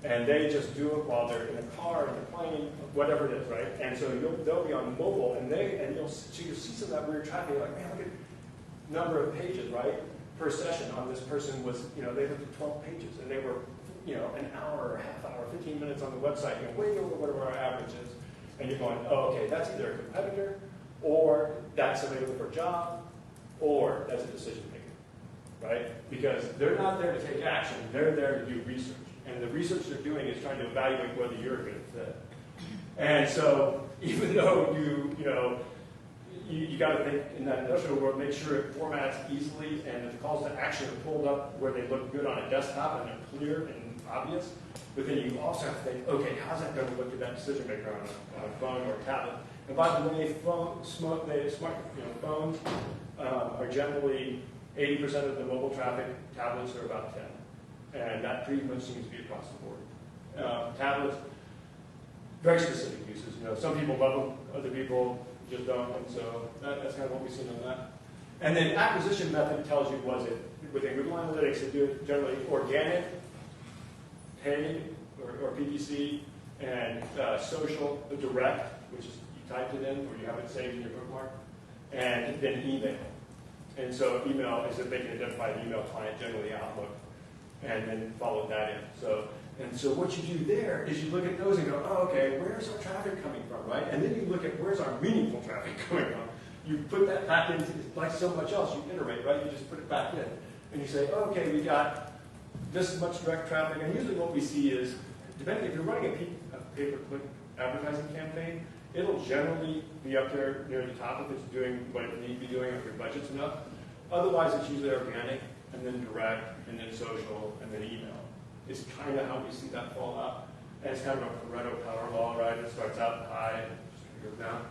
And they just do it while they're in a car, in a plane, whatever it is, right? And so they'll be on mobile, and you'll see some of that weird traffic. You're like, man, look at number of pages, right, per session on this person was, they looked at 12 pages, and they were, an hour or a half hour, 15 minutes on the website, way over whatever our average is. And you're going, oh, okay, that's either a competitor, or that's somebody looking for a job, or that's a decision maker, right? Because they're not there to take action, they're there to do research. And the research they're doing is trying to evaluate whether you're a good fit. And so, even though you got to think in that industrial world, make sure it formats easily and that the calls to action are pulled up where they look good on a desktop and they're clear and obvious. But then you also have to think, okay, how's that going to look at that decision maker on a phone or a tablet? And by the way, phones are generally 80% of the mobile traffic. Tablets are about 10%. And that pretty much seems to be across the board. Tablets, very specific uses. Some people love them, other people just don't. And so that's kind of what we've seen on that. And then acquisition method tells you, was it within Google Analytics, they do it generally organic, paid, or PPC, and social, direct, which is you typed it in or you have it saved in your bookmark, and then email. And so email is that they can identify an email client, generally Outlook, and then follow that in. So what you do there is you look at those and go, oh, okay, where's our traffic coming from, right? And then you look at where's our meaningful traffic coming from. You put that back into, like so much else, you iterate, right? You just put it back in. And you say, oh, okay, we got this much direct traffic. And usually what we see is, depending if you're running a pay-per-click advertising campaign, it'll generally be up there near the top if it's doing what it needs to be doing, if your budget's enough. Otherwise, it's usually organic, and then direct, and then social, and then email. It's kind of how we see that fall out. And it's kind of a Pareto power law, right? It starts out high and just goes down.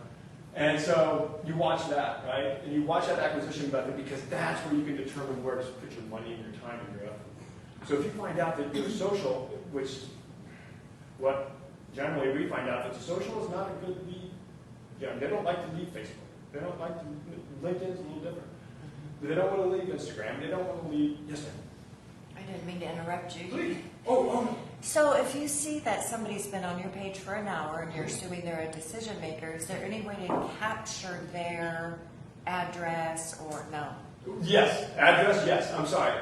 And so you watch that, right? And you watch that acquisition method because that's where you can determine where to put your money and your time and your effort. So if you find out that your social, which what generally we find out that social is not a good lead. They don't like to leave Facebook. They don't like to, LinkedIn's a little different. They don't want to leave Instagram. They don't want to leave, yes ma'am. I didn't mean to interrupt you. Please. Oh. So if you see that somebody's been on your page for an hour and you're assuming they're a decision maker, is there any way to capture their address or no? Yes, address, yes. I'm sorry.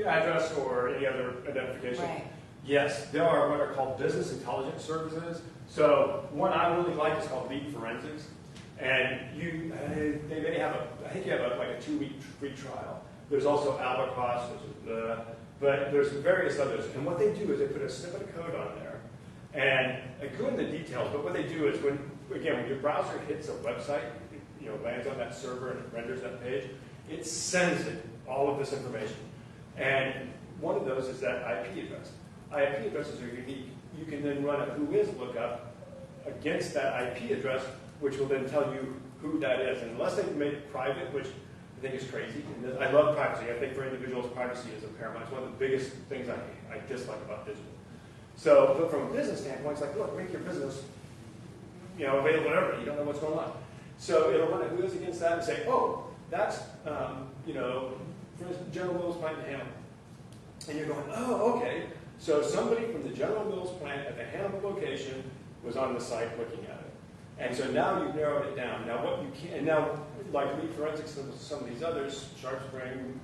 Address or any other identification. Right. Yes, there are what are called business intelligence services. So one I really like is called Lead Forensics. And they may have I think you have like a 2-week free trial. There's also Albatross, but there's various others. And what they do is they put a snippet of code on there. And I go into the details, but what they do is when your browser hits a website, lands on that server and it renders that page, it sends it all of this information. And one of those is that IP address. IP addresses are unique. You can then run a whois lookup against that IP address, which will then tell you who that is. And unless they've made it private, which I think is crazy. And I love privacy. I think for individuals, privacy is paramount. It's one of the biggest things I dislike about digital. So, but from a business standpoint, it's like, look, make your business, available to everybody. You don't know what's going on. So it'll run wheels against that and say, oh, that's, for instance, General Mills plant in Hannibal. And you're going, oh, okay. So somebody from the General Mills plant at the Hannibal location was on the site looking at it. And so now you've narrowed it down. Now what you can, and now like Lead Forensics and some of these others, Sharp Spring,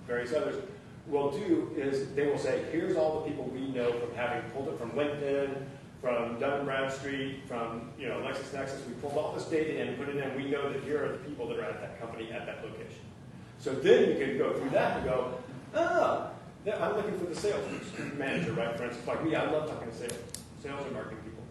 various others, will do is they will say, here's all the people we know from having pulled it from LinkedIn, from Dun & Bradstreet, from LexisNexis. We pulled all this data in, put it in. We know that here are the people that are at that company at that location. So then you can go through that and go, I'm looking for the sales manager, right? For instance, like me, I love talking to sales and marketing people,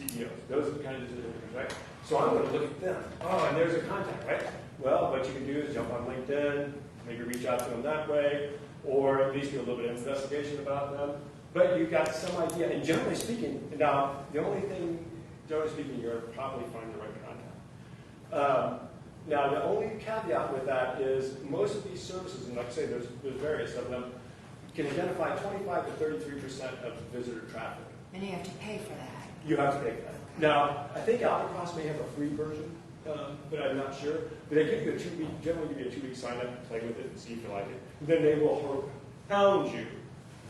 CEOs. Those are the kind of decision makers, right? So I'm going to look at them. Oh, and there's a contact, right? Well, what you can do is jump on LinkedIn, maybe reach out to them that way, or at least do a little bit of investigation about them. But you've got some idea. And generally speaking, now, the only thing, generally speaking, you're probably finding the right contact. Now, the only caveat with that is most of these services, and like I say, there's various of them, can identify 25 to 33% of visitor traffic. And you have to pay for that. You have to pay for that. Now, I think Albatross may have a free version, but I'm not sure. But they give you generally give you a 2-week sign up, play with it, and see if you like it. And then they will hound you.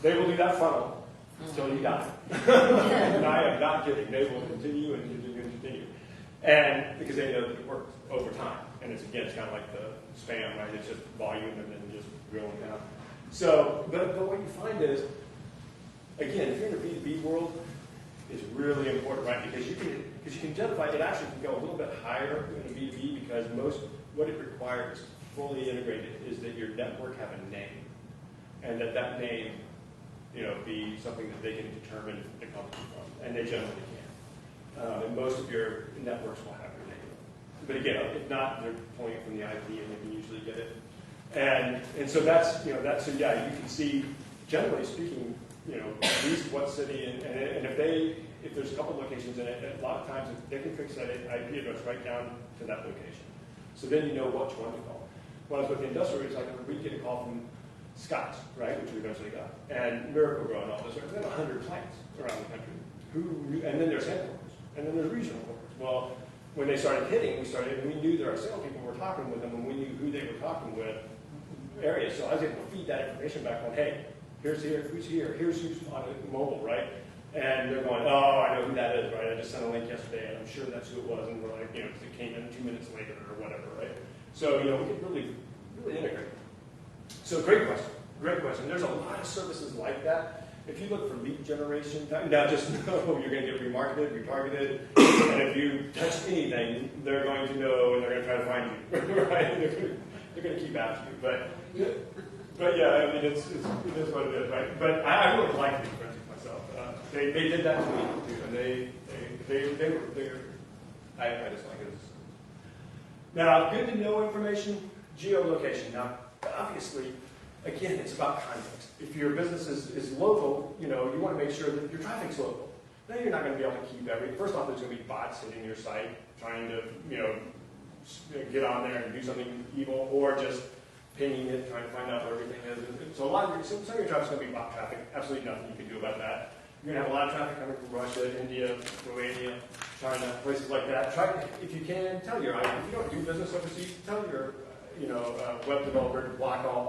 They will do that funnel until you die. And I am not kidding. They will continue and continue and continue. And because they know that it works over time. And it's kind of like the spam, right? It's just volume and then just drilling down. So, but what you find is, again, if you're in the B2B world, it's really important, right? Because you can identify, it actually can go a little bit higher in a B2B because what it requires fully integrated is that your network have a name. And that name, be something that they can determine the company from. And they generally can. And most of your networks will have your name. But again, if not, they're pulling it from the IP and they can usually get it. And so that's, so yeah, you can see, generally speaking, at least what city, and if there's a couple locations in it, a lot of times they can fix that IP address right down to that location. So then you know which one to call. When I was with the industrial, it's like we'd get a call from Scott's, right, which we eventually got, and Miracle Grow and all this. We have 100 plants around the country. And then there's headquarters, and then there's regional workers. Well, when they started hitting, we knew that our salespeople were talking with them, and we knew who they were talking with areas. So I was able to feed that information back on, hey, who's here, here's who's on mobile, right? And they're going, oh, I know who that is, right? I just sent a link yesterday, and I'm sure that's who it was, and we're like, because it came in 2 minutes later or whatever, right? So, we can really, really integrate. So great question. There's a lot of services like that. If you look for lead generation, now just know you're going to get remarketed, retargeted, and if you touch anything, they're going to know and they're going to try to find you, right? They're going to keep after you. But yeah, it is what it is, right? But I really like Lead Forensics myself. They did that to me too, and they were. I just like it. Now, good to know information, geolocation. Now, obviously, again, it's about context. If your business is local, you want to make sure that your traffic's local. Now, you're not going to be able to keep first off, there's going to be bots hitting your site, trying to, get on there and do something evil, or just pinging it, trying to find out where everything is. And so some of your traffic's going to be bot traffic. Absolutely nothing you can do about that. You're going to have a lot of traffic coming from Russia, India, Romania, China, places like that. Try, if you can, if you don't do business overseas, tell your web developer to block all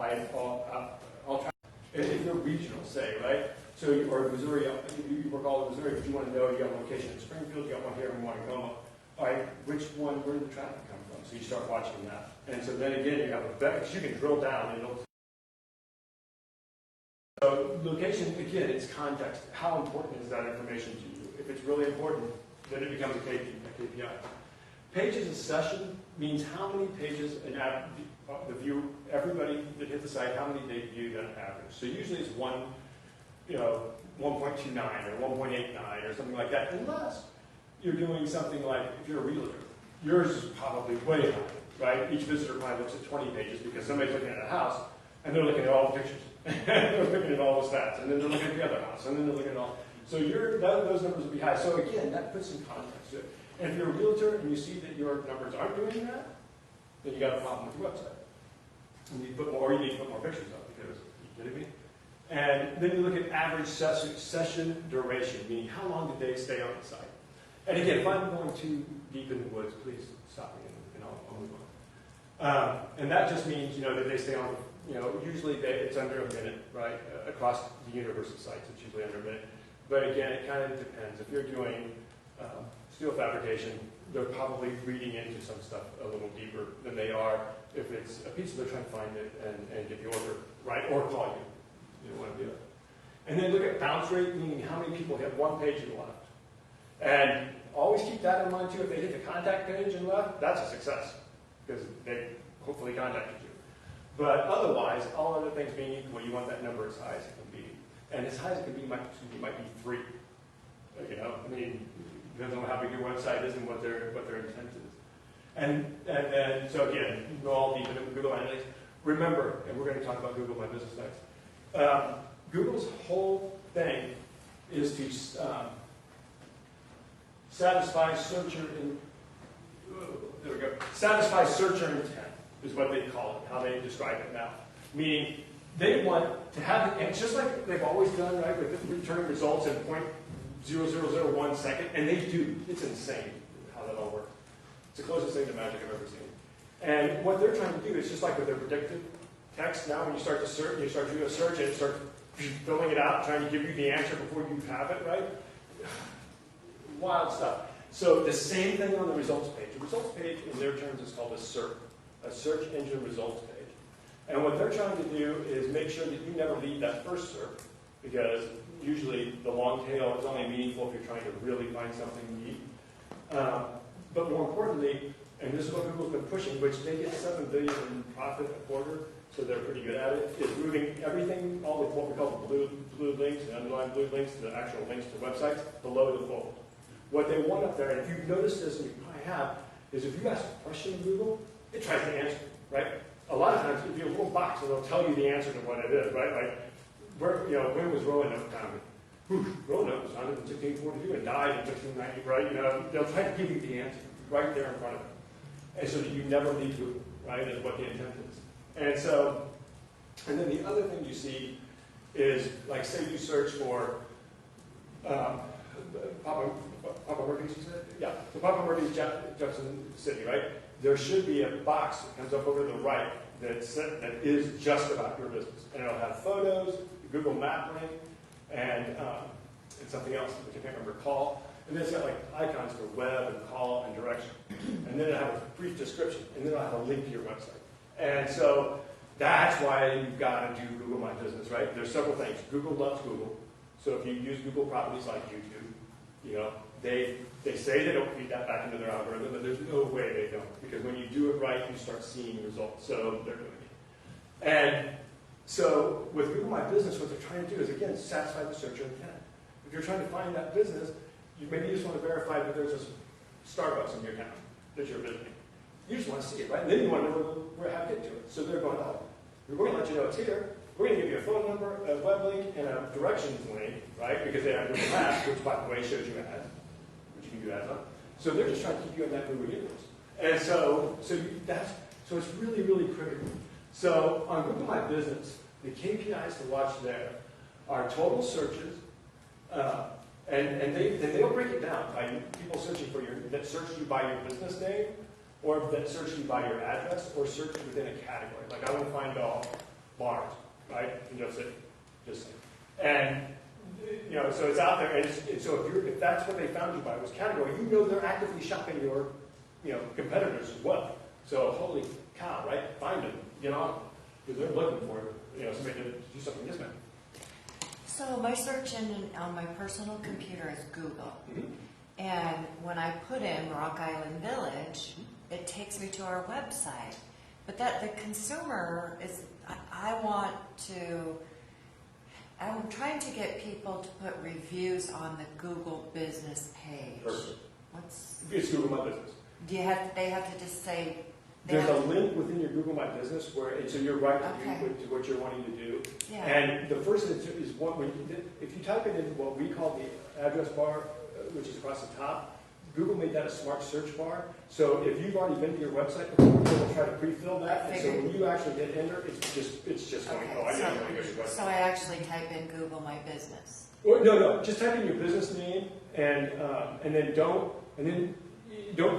traffic. If you're regional, say, right? So, or Missouri, you work all in Missouri, but you want to know you got a location in Springfield, you got one here, and one in Tacoma. All right, where did the traffic come from? So you start watching that. And so then again, you have because you can drill down and it'll. So location, again, it's context. How important is that information to you? If it's really important, then it becomes a KPI. Pages a session means how many pages everybody that hit the site, how many they viewed on average. So usually it's 1.29 or 1.89 or something like that, unless you're doing something like, if you're a realtor, yours is probably way high, right? Each visitor probably looks at 20 pages because somebody's looking at a house and they're looking at all the pictures. They're looking at all the stats, and then they're looking at the other house, and then they're looking at all. So those numbers will be high. So again, that puts some context to it. And if you're a realtor and you see that your numbers aren't doing that, then you got a problem with your website. And you put more, or you need to put more pictures up because, are you kidding me? And then you look at average session duration, meaning how long did they stay on the site? And again, if I'm going too deep in the woods, please stop me and I'll move on. And that just means, that they stay on, usually it's under a minute, right? Across the universe of sites, it's usually under a minute. But again, it kind of depends. If you're doing steel fabrication, they're probably reading into some stuff a little deeper than they are if it's a piece they're trying to find it and get the order right, or call you. You don't want to do it. And then look at bounce rate, meaning how many people have one page and left. And always keep that in mind too. If they hit the contact page and left, that's a success because they hopefully contacted you. But otherwise, all other things being equal, you want that number as high as it can be. And as high as it can be might be 3. Depends on how big your website is and what their intent is. And so again, you go all deep into Google Analytics. Remember, and we're going to talk about Google My Business next. Google's whole thing is to satisfy searcher satisfy searcher intent is what they call it, how they describe it now. Meaning they want to have it, and just like they've always done, right, with returning results in 0.0001 second, and they do. It's insane how that all works. It's the closest thing to magic I've ever seen. And what they're trying to do is just like with their predictive text. Now when you start to search, you start to do a search, and it starts filling it out, trying to give you the answer before you have it, right? Wild stuff. So the same thing on the results page. The results page, in their terms, is called a SERP, a search engine results page. And what they're trying to do is make sure that you never leave that first SERP, because usually the long tail is only meaningful if you're trying to really find something neat. But more importantly, and this is what Google's been pushing, which they get $7 billion in profit a quarter, so they're pretty good at it, is moving everything, all of what we call the blue links and underlying blue links to the actual links to websites below the fold. What they want up there, and if you've noticed this, and you probably have, is if you ask a question in Google, it tries to answer, right? A lot of times, if you have a little box, it'll tell you the answer to what it is, right? Like, when was Roanoke founded? Roanoke was founded in 1642 and died in 1690, right? They'll try to give you the answer right there in front of them. And so that you never leave Google, right, is what the intent is. And so, and then the other thing you see is, like, say you search for Papa Murphy's, you said? Yeah, so Papa Murphy's Jefferson City, right? There should be a box that comes up over to the right that is just about your business. And it'll have photos, Google Map link, and something else, which I can't remember, call. And then it's got like icons for web and call and direction. And then it'll have a brief description, and then it'll have a link to your website. And so that's why you've got to do Google My Business, right? There's several things. Google loves Google. So if you use Google properties like YouTube, they say they don't feed that back into their algorithm, but there's no way they don't. Because when you do it right, you start seeing results. So they're doing it. And so with Google My Business, what they're trying to do is, again, satisfy the searcher intent. If you're trying to find that business, maybe you just want to verify that there's a Starbucks in your town that you're visiting. You just want to see it, right? And then you want to know how to get to it. So they're going, oh, we're going to let you know it's here. We're going to give you a phone number, a web link, and a directions link, right? Because they have Google Maps, which, by the way, shows you ads, which you can do ads on. So they're just trying to keep you in that Google universe. And so it's really, really critical. So on Google My Business, the KPIs to watch there are total searches, and they'll break it down by people searching for that searched you by your business name, or that searched you by your address, or searched within a category. Like I want to find all bars, right? And just say. And so it's out there. And so if that's what they found you by was category, they're actively shopping your competitors as well. So holy cow, right? Find them, get on them, because they're looking for somebody to do something this way. So my search engine on my personal computer is Google. Mm-hmm. And when I put in Rock Island Village, it takes me to our website. But the consumer is, I'm trying to get people to put reviews on the Google business page. Perfect. It's Google My Business. they have to just say. There's a link within your Google My Business so you're right Okay. to what you're wanting to do. Yeah. And the first is if you type it in what we call the address bar, which is across the top, Google made that a smart search bar. So if you've already been to your website, Google will try to pre-fill that. And so when you actually hit enter, it's just going, oh, I didn't want to go to your website. So I actually type in Google My Business. Well, no, just type in your business name and then don't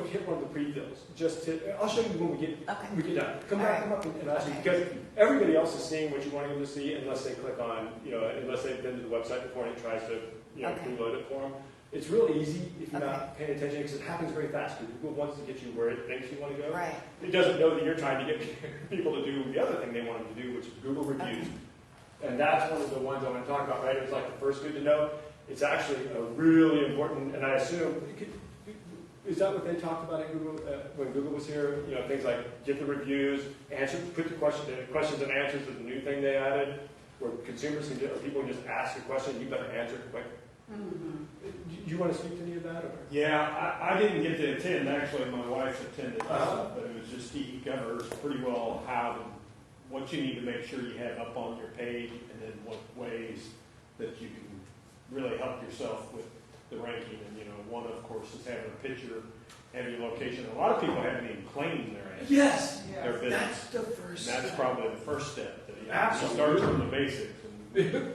hit one of the pre-fills. Just hit, I'll show you when we get done. Come up and ask you, because everybody else is seeing what you want them to see unless they click on, unless they've been to the website before and it tries to, preload it for them. It's real easy if you're not paying attention because it happens very fast. Google wants to get you where it thinks you want to go. Right. It doesn't know that you're trying to get people to do the other thing they want them to do, which is Google reviews. And that's one of the ones I want to talk about, right? It was like the first good to know. It's actually a really important, and I assume, is that what they talked about at Google, when Google was here? Things like get the reviews, put the questions and answers is the new thing they added, where consumers can or people can just ask a question, you better answer it quick. Mm-hmm. Do you want to speak to any of that? Or? Yeah, I didn't get to attend, actually, my wife attended, but it was just he covers pretty well what you need to make sure you have up on your page, and then what ways that you can really help yourself with the ranking. And one of course is having a picture, having your location. A lot of people haven't even claimed their address. Yes, their business. That's the first. And that's probably the first step. Absolutely. Start from the basics. And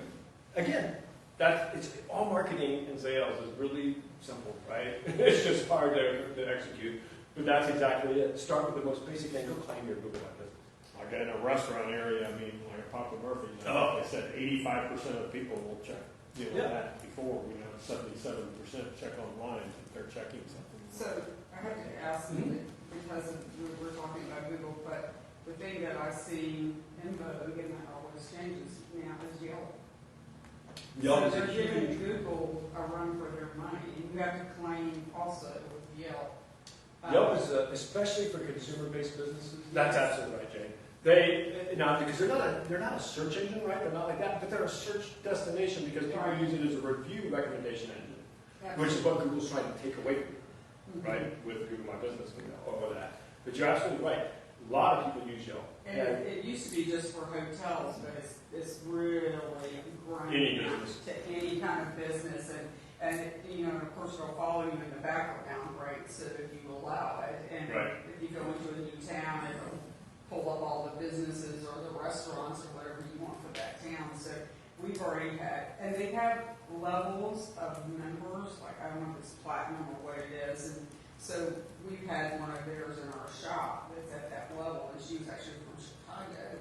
again, it's all marketing and sales is really simple, right? It's just hard to execute, but that's exactly it. Start with the most basic thing. Go claim your Google My Business. like in a restaurant area, like a Papa Murphy's, they said 85% of people will check that before. 77% check online if they're checking something. So I have to ask, because we're talking about Google, but the thing that I see in vogue, and that always changes now, is Yelp. Yelp So is a they're giving huge. Google a run for their money. You have to claim also with Yelp. Yelp is especially for consumer-based businesses. That's absolutely right, Jane. Because they're not a search engine, right? They're not like that, but they're a search destination because people use it as a review recommendation engine, which is what Google's trying to take away from you, right? With Google My Business and all of that. But you're absolutely right. A lot of people use Yelp. And it used to be just for hotels, but it's really grown Any business. to any kind of business. And of course, they'll follow you in the background, right? So if you allow it, and if you go into a new town, it'll pull up all the businesses or the restaurants or whatever you want for that town. So we've already had, and they have levels of members, like I don't know if it's platinum or what it is. And so we've had one of theirs in our shop that's at that level, and she was actually from Chicago,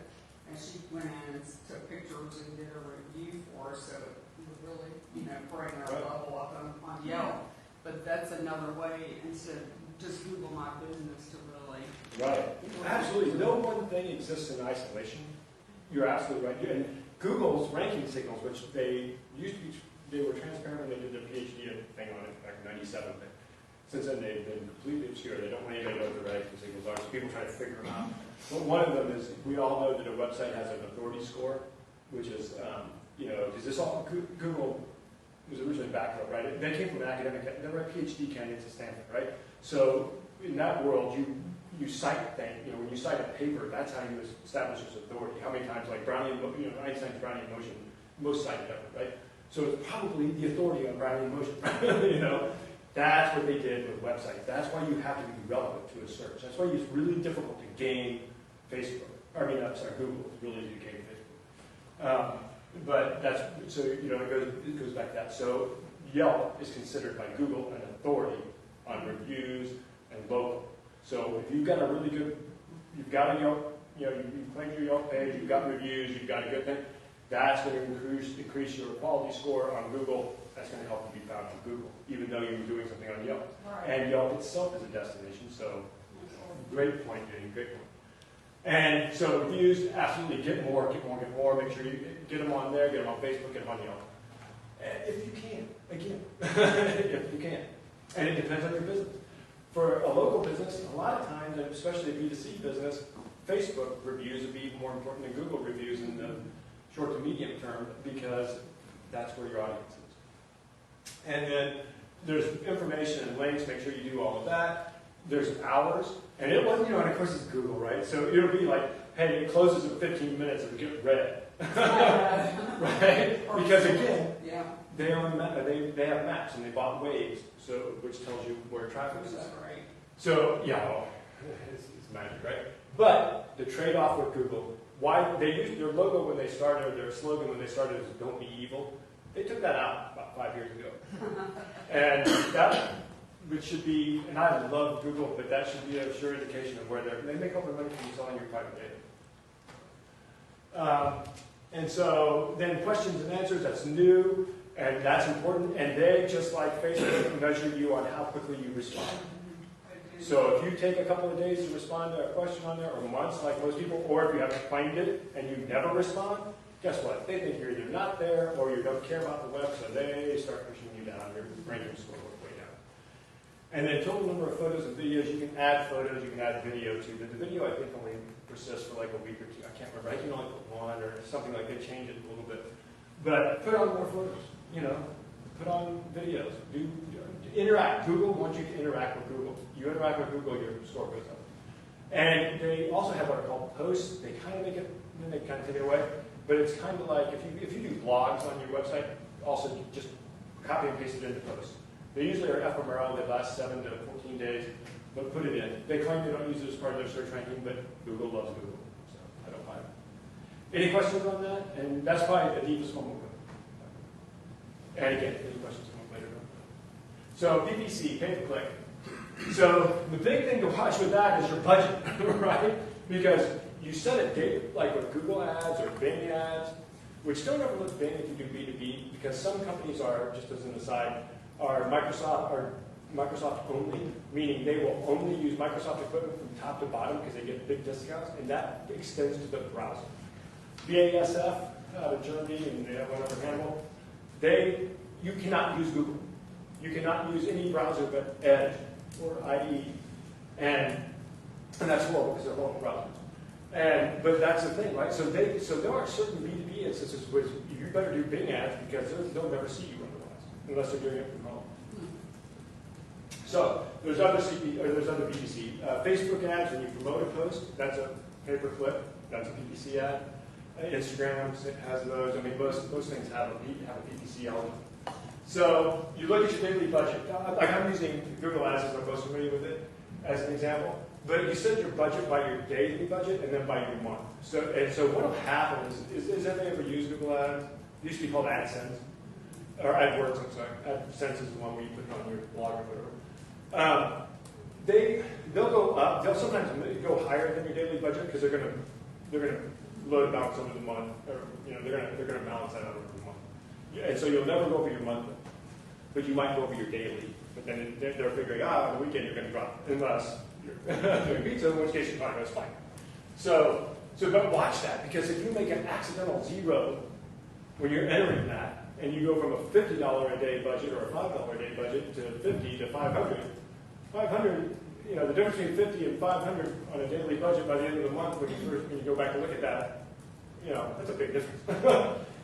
and she went in and took pictures and did a review for us, so we would really, bring our level up on Yelp. But that's another way, instead of just Google My Business, to really. Right. Absolutely. No one thing exists in isolation. You're absolutely right. And Google's ranking signals, which they were transparent when they did their PhD thing on it back in '97. But since then, they've been completely obscure. They don't want anybody to know what the ranking signals are, so people try to figure them out. But one of them is, we all know that a website has an authority score, which is, because this all, Google was originally backed up, right? They came from an academic, they were PhD candidates at Stanford, right? So in that world, you cite things, when you cite a paper, that's how you establish its authority. How many times, like Einstein's Brownian motion, most cited ever, right? So it's probably the authority on Brownian motion, That's what they did with websites. That's why you have to be relevant to a search. That's why it's really difficult to gain Facebook. Google. It's really easy to gain Facebook. But it goes back to that. So Yelp is considered by Google an authority on reviews and local. So if you've got you've got a Yelp, you claim your Yelp page, you've got reviews, you've got a good thing, that's going to increase your quality score on Google. That's going to help you be found on Google, even though you're doing something on Yelp. Right. And Yelp itself is a destination, so great point, Jenny, great point. And so reviews, absolutely get more. Make sure you get them on there, get them on Facebook, get them on Yelp. If you can, again, if you can. And it depends on your business. For a local business, a lot of times, and especially a B2C business, Facebook reviews would be more important than Google reviews in the short to medium term, because that's where your audience is. And then there's information and links, make sure you do all of that. There's hours, and it wasn't, and of course it's Google, right? So it'll be like, hey, it closes in 15 minutes, it'll get red. Right? Because again, they have maps and they bought waves, so which tells you where traffic is at. Right. So yeah, well, it's magic, right? But the trade-off with Google, why they used their logo when they started, their slogan when they started is "Don't be evil." They took that out about 5 years ago, and that which should be. And I love Google, but that should be a sure indication of where they make all their money from selling your private data. And so then questions and answers, that's new, and that's important, and they, just like Facebook, measure you on how quickly you respond. So if you take a couple of days to respond to a question on there, or months like most people, or if you haven't claimed it and you never respond, guess what? They think you're either not there or you don't care about the web, so they start pushing you down, your ranking score goes way down. And then total number of photos and videos, you can add photos, you can add video to, but the video I think only persists for like a week or two. I can't remember. I can only put one or something like they change it a little bit. But put on more photos, put on videos, interact. Google wants you to interact with Google. You interact with Google, your score goes up. And they also have what are called posts. They kind of make it, then they kind of take it away. But it's kind of like if you do blogs on your website, also just copy and paste it into posts. They usually are ephemeral. They last 7 to 14 days. But put it in. They claim they don't use it as part of their search ranking, but Google loves Google, so I don't buy it. Any questions on that? And that's probably the deepest one we'll go. And again, any questions later on. So PPC, pay-per-click. So the big thing to watch with that is your budget, right? Because you set a date, like with Google ads or Bing ads, which don't overlook Bing if you do B2B, because some companies are, just as an aside, are Microsoft only, meaning they will only use Microsoft equipment from top to bottom because they get big discounts, and that extends to the browser. BASF out of Germany, and they have one over Hannibal, you cannot use Google. You cannot use any browser but Edge or IE, and that's horrible because they're horrible browsers. But that's the thing, right? So there are certain B2B instances where you better do Bing ads because they'll never see you otherwise, unless they're doing it from home. So there's other PPC. Facebook ads, when you promote a post, that's a pay-per-click, that's a PPC ad. Instagram has those. I mean, most things have a PPC element. So you look at your daily budget. Like I'm using Google Ads as I'm most familiar with it as an example. But you set your budget by your daily budget and then by your month. So what will happen is anybody ever used Google Ads? It used to be called AdSense. Or AdWords, I'm sorry. AdSense is the one where you put it on your blog or whatever. They'll go up. They'll sometimes go higher than your daily budget because they're gonna load balance over the month, or they're gonna balance that out over the month. Yeah, and so you'll never go over your monthly, but you might go over your daily. But then they're figuring out on the weekend you're going to drop, unless you're doing pizza, in which case you're probably going to spike. So don't watch that, because if you make an accidental zero when you're entering that, and you go from a $50 a day budget or a $5 a day budget to 50 to 500, 500, the difference between 50 and 500 on a daily budget by the end of the month, when you go back and look at that, that's a big difference.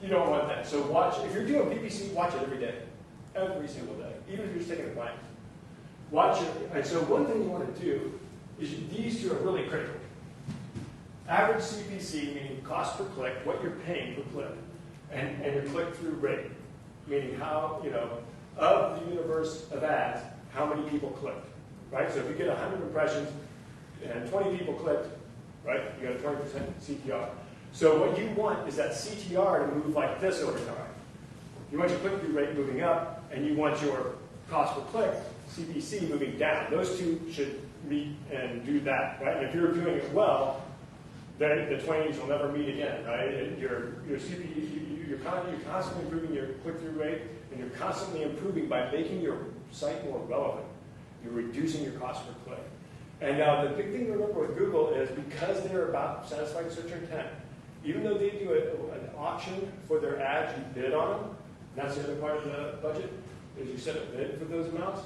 You don't want that. So if you're doing PPC, watch it every day. Every single day. Even if you're just taking a glance. Watch it. And so one thing you want to do is these two are really critical. Average CPC, meaning cost per click, what you're paying per click, and your click-through rate, meaning how, of the universe of ads, how many people clicked, right? So if you get 100 impressions and 20 people clicked, right, you got a 20% CTR. So what you want is that CTR to move like this over time. You want your click-through rate moving up, and you want your cost per click, CPC, moving down. Those two should meet and do that, right? And if you're doing it well, then the twains will never meet again, right? And your CPC, you're constantly improving your click-through rate, and you're constantly improving by making your site more relevant. You're reducing your cost per click. And now the big thing to remember with Google is because they're about satisfying searcher intent, even though they do an auction for their ads, you bid on them. And that's the other part of the budget, is you set a bid for those amounts.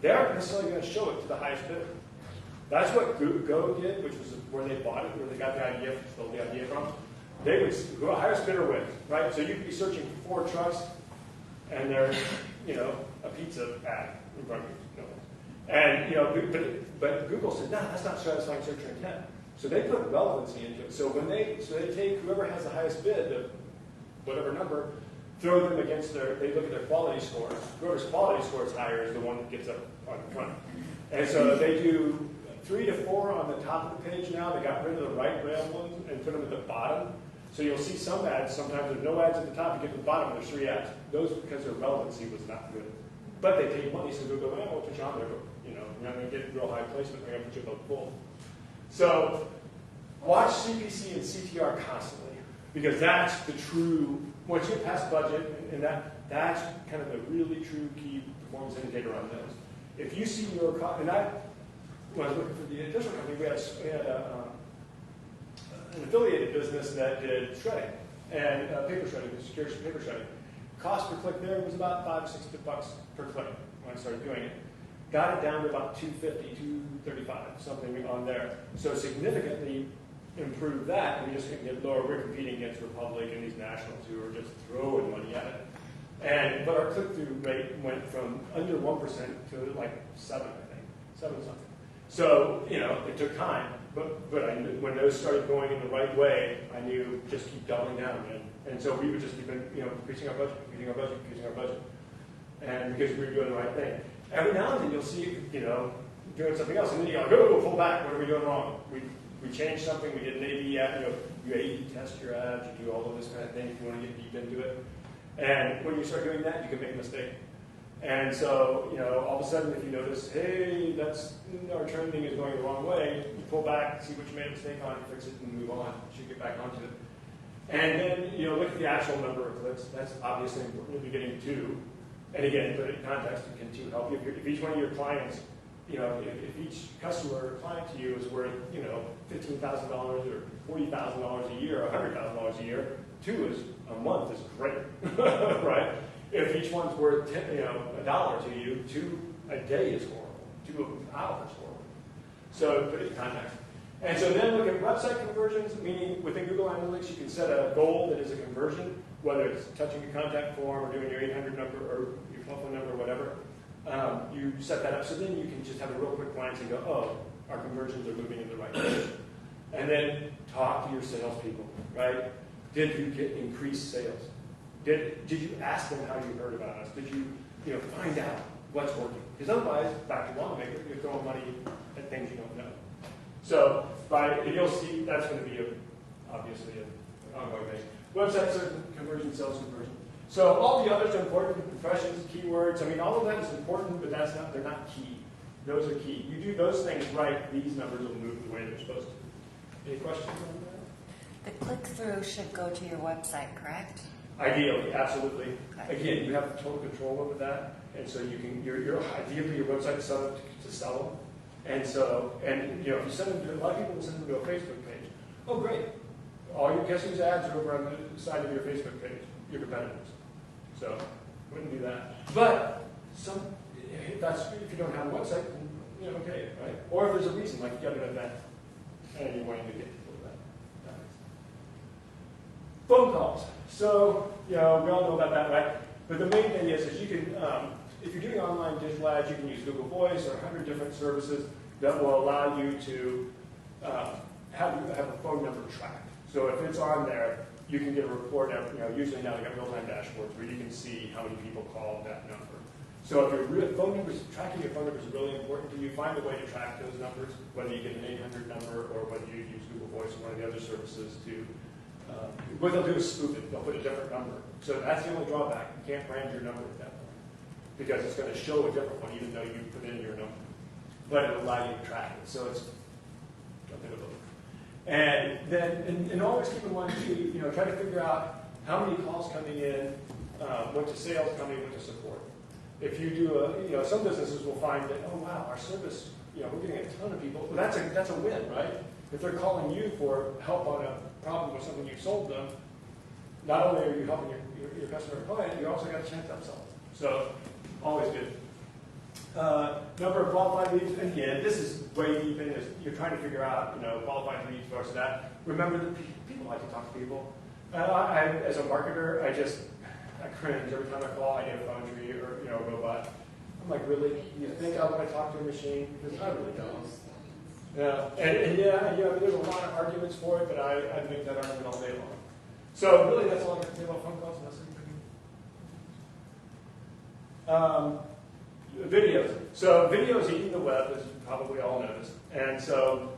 They aren't necessarily going to show it to the highest bidder. That's what Go did, which was where they bought it, where they got the idea, stole the idea from. They would go highest bidder wins, right? So you could be searching for 4 trucks, and there's, a pizza ad in front of you. And but Google said, no, that's not satisfying searcher intent. So they put relevancy into it. So they take whoever has the highest bid, whatever number, throw them against they look at their quality scores. Whoever's quality score is higher is the one that gets up on the front. And so they do 3 to 4 on the top of the page now. They got rid of the right rail ones and put them at the bottom. So you'll see some ads, sometimes there's no ads at the top, you get to the bottom, there's 3 ads. Those because their relevancy was not good. But they paid money, so Google, well, we'll put you on there, but you're not going to get real high placement, we're going to put you above full. So watch CPC and CTR constantly, because that's the true, once you get past budget, and that's kind of the really true key performance indicator on those. If you see your, when I was looking for the additional company, we had an affiliated business that did shredding and paper shredding, secure paper shredding. Cost per click there was about $5 to $6 per click when I started doing it. Got it down to about $2.50, $2.35, something on there. So significantly improved that, and we just couldn't get lower. We're competing against Republic and these nationals who are just throwing money at it. But our click-through rate went from under 1% to like 7, I think, 7 something. So, it took time, but I knew when those started going in the right way, I knew just keep doubling down, man. And so we would just keep, increasing our budget. And because we were doing the right thing. Every now and then you'll see, doing something else, and then you go, pull back, what are we doing wrong? We changed something, we did an A/B ad, you A/B test your ads, you do all of this kind of thing if you want to get deep into it. And when you start doing that, you can make a mistake. And so, all of a sudden, if you notice, hey, our trending is going the wrong way, you pull back, see what you made a mistake on, you fix it, and move on. You should get back onto it. And then, look at the actual number of clicks. That's obviously important. You'll be getting 2. And again, put it in context, it can 2 help you. If each one of your clients, if each customer or client to you is worth, $15,000 or $40,000 a year, or $100,000 a year, 2 is a month is great, right? If each one's worth $1 to you, 2 a day is horrible. 2 hours is horrible. So put it in context. And so then look at website conversions, meaning within Google Analytics you can set a goal that is a conversion, whether it's touching a contact form or doing your 800 number or your telephone number or whatever. You set that up so then you can just have a real quick glance and go, oh, our conversions are moving in the right direction. And then talk to your salespeople, right? Did you get increased sales? Did you ask them how you heard about us? Did you find out what's working? Because otherwise, back to Lawmaker, you're throwing money at things you don't know. So you'll see that's going to be obviously an ongoing thing. Website search conversion, sales conversion. So all the others are important. Impressions, keywords. all of that is important, but they're not key. Those are key. You do those things right, these numbers will move the way they're supposed to. Any questions on that? The click-through should go to your website, correct? Ideally, absolutely. Okay. Again, you have total control over that, and so you can. Ideally your website is set up to sell them. And so, if you send them to, a lot of people will send them to a Facebook page. Oh, great. Guess whose ads are over on the side of your Facebook page? Your competitors. So, wouldn't do that. But, if you don't have a website, then, okay, right? Or if there's a reason, like you got an event, and you're wanting to get people to that. Phone calls. So, we all know about that, right? But the main thing is you can, if you're doing online digital ads, you can use Google Voice or 100 different services that will allow you to have a phone number tracked. So if it's on there, you can get a report of, usually now they've got real-time dashboards where you can see how many people called that number. So if tracking your phone numbers is really important to you, find a way to track those numbers, whether you get an 800 number or whether you use Google Voice or one of the other services to, what they'll do is spoof it. They'll put a different number. So that's the only drawback. You can't brand your number at that point because it's going to show a different one even though you put in your number. But it'll allow you to track it. So it's a bit of a... And then, and always keep in mind too, try to figure out how many calls coming in, what to sales coming, what to support. If you do some businesses will find that, oh wow, our service, we're getting a ton of people. Well, that's a win, right? If they're calling you for help on a problem with something you sold them, not only are you helping your customer or client, you also got a chance to upsell. So, always good. Number of qualified leads, and again, this is way deep in this. You're trying to figure out, qualified leads versus that. Remember that people like to talk to people. As a marketer, I cringe every time I call. I get a phone tree or a robot. I'm like, really? You think I want to talk to a machine? Because I really don't. Yeah, there's a lot of arguments for it, but I make that argument all day long. So really, that's all I got to say about phone calls. Unless anybody Videos. So videos eating the web, as you probably all noticed. And so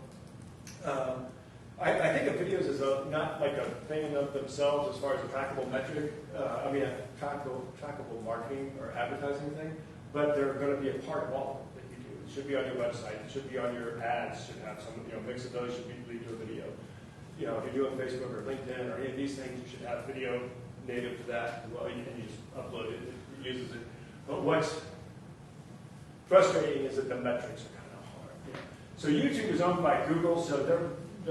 I think of videos as not like a thing in of themselves as far as a trackable metric, a trackable marketing or advertising thing, but they're going to be a part of all that you do. It should be on your website. It should be on your ads. Should have some, mix of those should lead to a video. If you're doing Facebook or LinkedIn or any of these things, you should have video native to that. Well, you can just upload it. It uses it. But what's frustrating is that the metrics are kind of hard. So YouTube is owned by Google, so their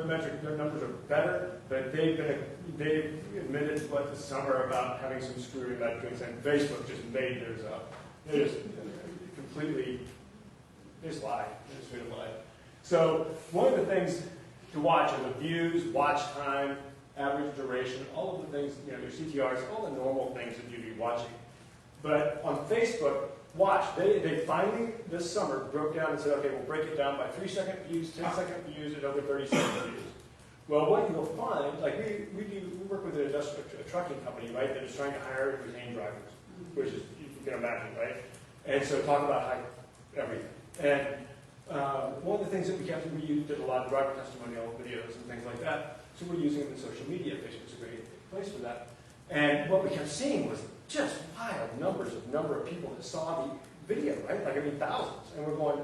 numbers are better, but they've admitted this summer about having some screwy metrics, and Facebook just made theirs up. They just completely, they just lie. They just made a lie. So one of the things to watch are the views, watch time, average duration, all of the things, your CTRs, all the normal things that you'd be watching. But on Facebook, watch, they finally this summer broke down and said, okay, we'll break it down by 3-second views, 10-second views, and over 30-second views. Well, what you'll find, like we work with a trucking company, right, that is trying to hire and retain drivers, which is, you can imagine, right? And so talk about high everything. And one of the things that we did a lot of driver testimonial videos and things like that, so we're using them in social media. Facebook's a great place for that. And what we kept seeing was just wild number of people that saw the video, right? Thousands. And we're going,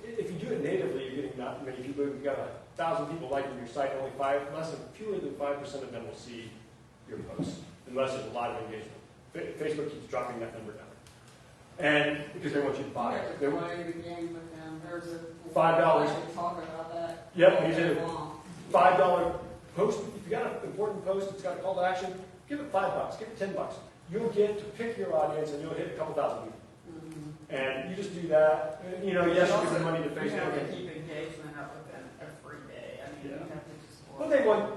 if you do it natively, you're getting not many people. You've got 1,000 people liking your site, only fewer than 5% of them will see your posts, unless there's a lot of engagement. Facebook keeps dropping that number down. And because they want you to buy it. They want you to game with them. There's a $5. Talk about that. Yep, you did a $5 post. If you got an important post, it's got a call to action, give it $5, give it $10. You'll get to pick your audience, and you'll hit a couple thousand people. Mm-hmm. And you just do that. Yes, you give the money to Facebook. You have to keep engagement up with them every day. You have to just. Well, they want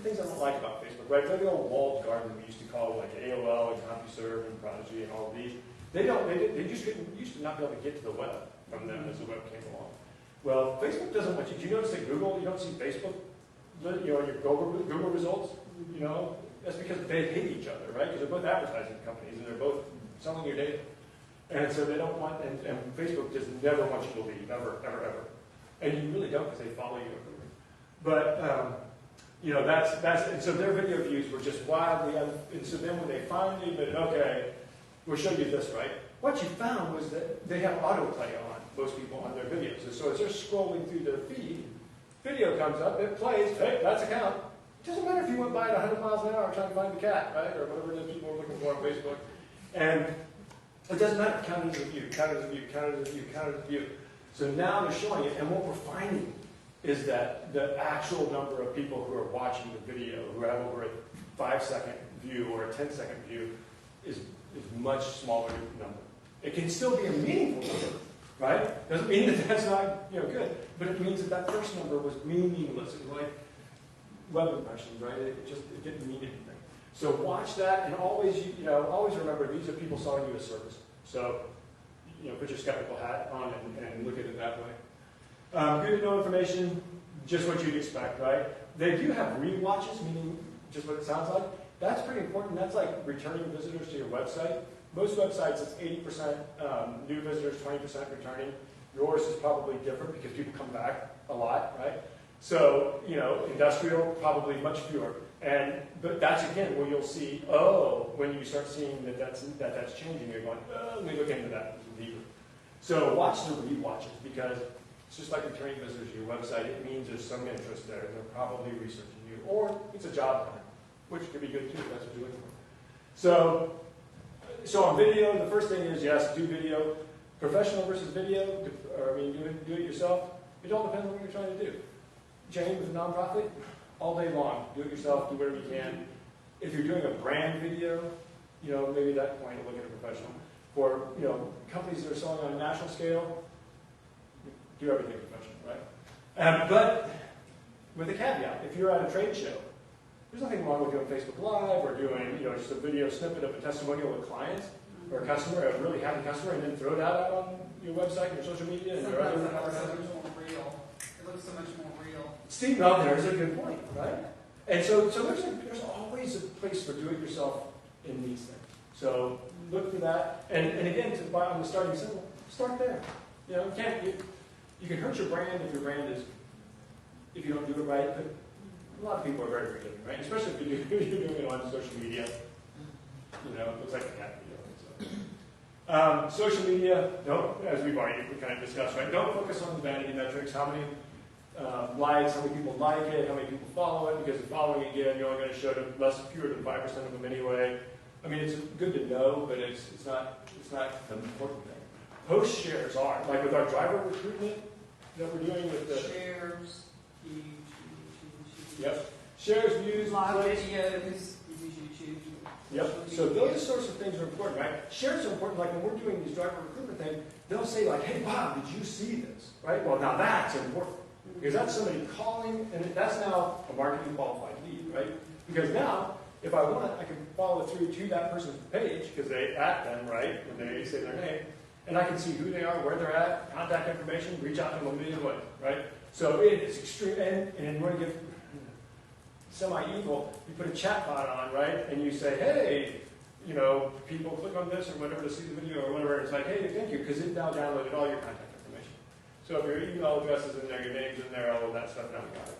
things I don't like about Facebook, right? They're the old walled garden we used to call like AOL and CompuServe and Prodigy and all of these. They just used to not be able to get to the web from them as the web came along. Well, Facebook doesn't want you. Do you notice that Google? You don't see Facebook, on your Google results. That's because they hate each other, right? Because they're both advertising companies and they're both selling your data. And so they don't want, and Facebook just never wants you to leave, ever, ever, ever. And you really don't because they follow you everywhere. But, and so their video views were just wildly, and so then when they finally admitted, okay, we'll show you this, right? What you found was that they have autoplay on, most people on their videos. And so as they're scrolling through their feed, video comes up, it plays, hey, that's a count. It doesn't matter if you went by at 100 miles an hour trying to find the cat, right? Or whatever it is people are looking for on Facebook. And it doesn't matter. Count as a view, count as a view, count as a view, count as a view. So now they're showing it. And what we're finding is that the actual number of people who are watching the video, who have over a 5-second view or a 10-second view, is much smaller number. It can still be a meaningful number, right? Doesn't mean that that's not good. But it means that first number was meaningless. It was like web impressions, right? It didn't mean anything. So watch that, and always remember these are people selling you a service. So put your skeptical hat on and look at it that way. Good to know information, just what you'd expect, right? They do have rewatches, meaning just what it sounds like. That's pretty important. That's like returning visitors to your website. Most websites, it's 80% new visitors, 20% returning. Yours is probably different because people come back a lot, right? So, industrial, probably much fewer. But that's, again, where you'll see, when you start seeing that's changing, you're going, let me look into that deeper. So watch the rewatches, because it's just like returning visitors to your website. It means there's some interest there. They're probably researching you. Or it's a job hunter, which could be good, too, if that's what you're looking for. So on video, the first thing is, yes, do video. Professional versus video, do it yourself. It all depends on what you're trying to do. Jane, with a nonprofit, all day long, do it yourself, do whatever you can. If you're doing a brand video, maybe at that point, look at a professional. For, companies that are selling on a national scale, do everything professional, right? But with a caveat, if you're at a trade show, there's nothing wrong with doing Facebook Live or doing, just a video snippet of a testimonial with clients or a customer, a really happy customer, and then throw that out on your website and your social media and your other advertising. It looks so much more real. Steve, there's a good point, right? And so there's always a place for do-it-yourself in these things. So look for that. And again, on the starting symbol, start there. You know, you can hurt your brand if your brand is, if you don't do it right, but a lot of people are very forgiving, right? Especially if you're doing it on social media. You know, it looks like a cat video. So. Social media, as we kind of discussed, right? Don't focus on the vanity metrics. How many likes, how many people like it, how many people follow it, because if following again, you're only going to show to fewer than 5% of them anyway. I mean, it's good to know, but it's not the important thing. Post shares are, like with our driver recruitment that we're doing with the Shares, huge. Yep. Shares, views, Live clicks. videos, huge. Yep. So those sorts of things are important, right? Shares are important. Like when we're doing these driver recruitment things, they'll say like, "Hey, Bob, did you see this?" Right? Well, now that's important because that's somebody calling, and that's now a marketing qualified lead, right? Because now, if I want, I can follow through to that person's page because they at them, right, when they say their name, and I can see who they are, where they're at, contact information, reach out to them a million ways, right? So it is extreme, and when you get semi-evil, you put a chat bot on, right, and you say, hey, you know, people click on this or whatever to see the video or whatever, it's like, hey, thank you, because it now downloaded all your contact information. So if your email address is in there, your name's in there, all of that stuff, now we got it.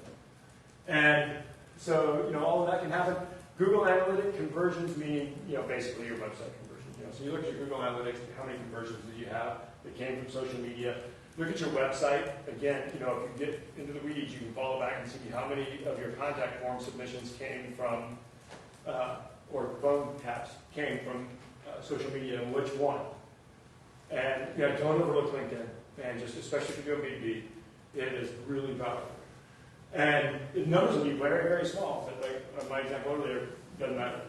And so, you know, all of that can happen. Google Analytic conversions mean, you know, basically your website conversion. You know, so you look at your Google Analytics, how many conversions did you have that came from social media? Look at your website. Again, you know, if you get into the weeds, you can follow back and see how many of your contact form submissions came from, or phone taps came from social media and which one. And you know, don't overlook LinkedIn. And just especially if you're doing B2B, it is really powerful. And the numbers will be very, very small, but like my example earlier, doesn't matter.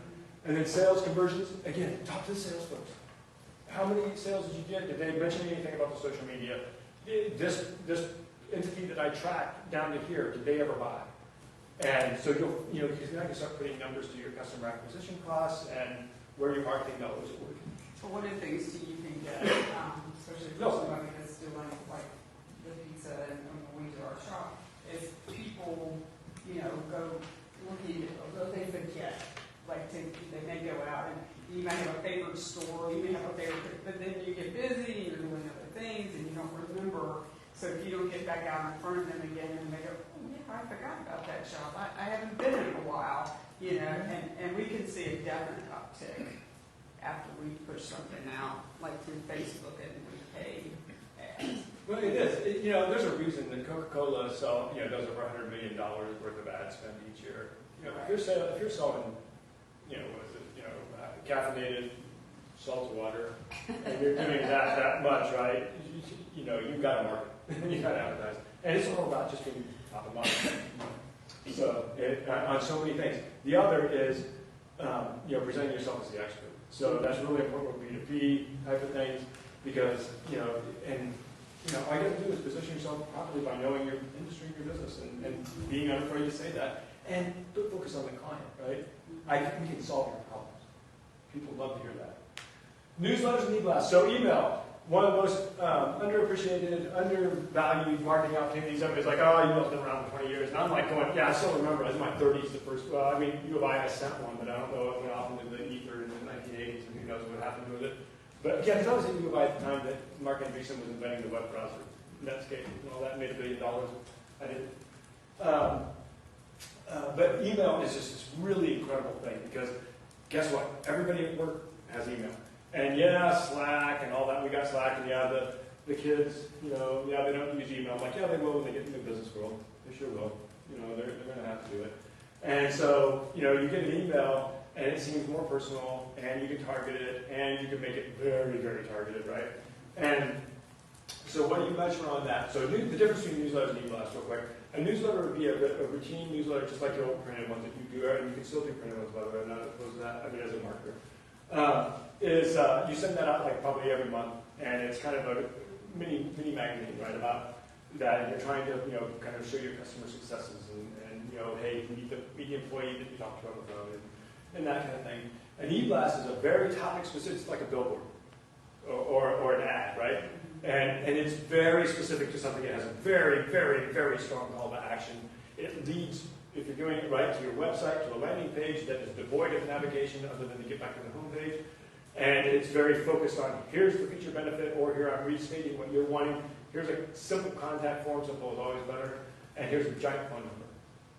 And then sales conversions, again, talk to the sales folks. How many sales did you get? Did they mention anything about the social media? This entity that I tracked down to here, did they ever buy? And so you know, because now you can start putting numbers to your customer acquisition costs and where your marketing dollars are working. So one of the things too you can get, especially for somebody that's doing like the pizza and when we do our shop, is people, you know, go looking, although they forget, like they may go out and you might have a favorite store, you may have a favorite, but then you get busy, you're doing other things, and you don't remember. So if you don't get back out in front of them again, and they go, oh yeah, I forgot about that shop. I haven't been in a while, you know, and we can see a definite uptick after we push something out, like through Facebook and we pay ads. Well, it is. You know, there's a reason that Coca-Cola does over $100 million worth of ad spend each year. You know, if you're selling, you know, what is it? You know, caffeinated salt water, and you're doing that much, right? You know, you've got to market, you've got to advertise, and it's all about just being top of mind. So on so many things. The other is, you know, presenting yourself as the expert. So that's really important with B2B type of things, because you know, and you know, all you have to do is position yourself properly by knowing your industry, your business, and being unafraid to say that, and don't focus on the client, right? We can solve your problems. People love to hear that. Newsletters and e-blasts. So email, one of the most underappreciated, undervalued marketing opportunities. Everybody's like, oh, email's been around for 20 years. And I'm like going, yeah, I still remember. I was in my 30s the first, well, I mean, U of I sent one, but I don't know what went off into the ether in the 1980s, and who knows what happened with it. But yeah, because I was at U of I at the time that Mark Andreessen was inventing the web browser, Netscape, and all that, made $1 billion. I didn't. But email is just this really incredible thing, because guess what? Everybody at work has email. And yeah, Slack and all that. We got Slack, and yeah, the kids, you know, yeah, they don't use email. I'm like, yeah, they will when they get into the business world. They sure will. You know, they're going to have to do it. And so, you know, you get an email, and it seems more personal, and you can target it, and you can make it very, very targeted, right? And so what do you measure on that? So the difference between newsletters and e-blasts, real quick. A newsletter would be a routine newsletter, just like your old printed ones that you do, and you can still do printed ones, by the way. I'm not opposed to that. I mean, as a marketer. You send that out like probably every month, and it's kind of a mini magazine, right, about that, and you're trying to, you know, kind of show your customer successes, and you know, hey, meet the employee that you talked to on the phone, and that kind of thing. An e-blast is a very topic specific, it's like a billboard or an ad, right? And it's very specific to something. It has a very, very, very strong call to action. It leads, if you're doing it right, to your website, to a landing page that is devoid of navigation other than to get back to the home page. And it's very focused on, here's the feature benefit, or here I'm restating what you're wanting. Here's a simple contact form, simple is always better. And here's a giant phone number.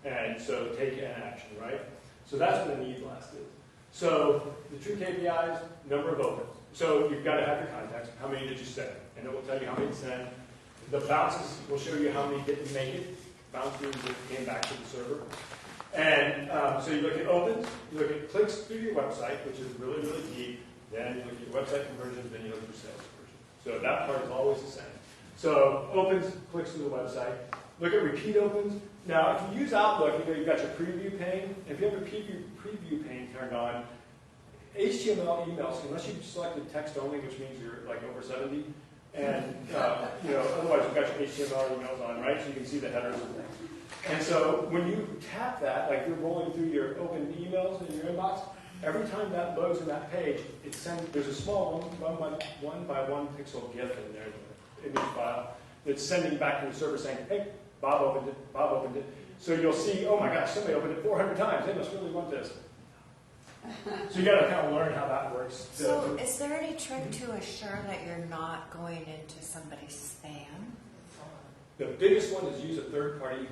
And so take an action, right? So that's what a need blast is. So the true KPIs, number of opens. So you've got to have your contacts. How many did you send? And it will tell you how many to send. The bounces will show you how many didn't make it. Bounce means it came back to the server. And so you look at opens, you look at clicks through your website, which is really, really key. Then you look at your website conversions, then you look at your sales conversions. So that part is always the same. So opens, clicks through the website. Look at repeat opens. Now, if you use Outlook, you know you've got your preview pane. If you have a preview pane turned on, HTML emails, unless you've selected text only, which means you're like over 70, and you know, otherwise you've got your HTML emails on, right? So you can see the headers and things. And so when you tap that, like you're rolling through your open emails in your inbox, every time that loads in that page, it sends. There's a small one by one pixel GIF in there, the image file, that's sending back to the server saying, hey, Bob opened it, Bob opened it. So you'll see, oh my gosh, somebody opened it 400 times. They must really want this. So you got to kind of learn how that works. So is there any trick to assure that you're not going into somebody's spam? The biggest one is use a third-party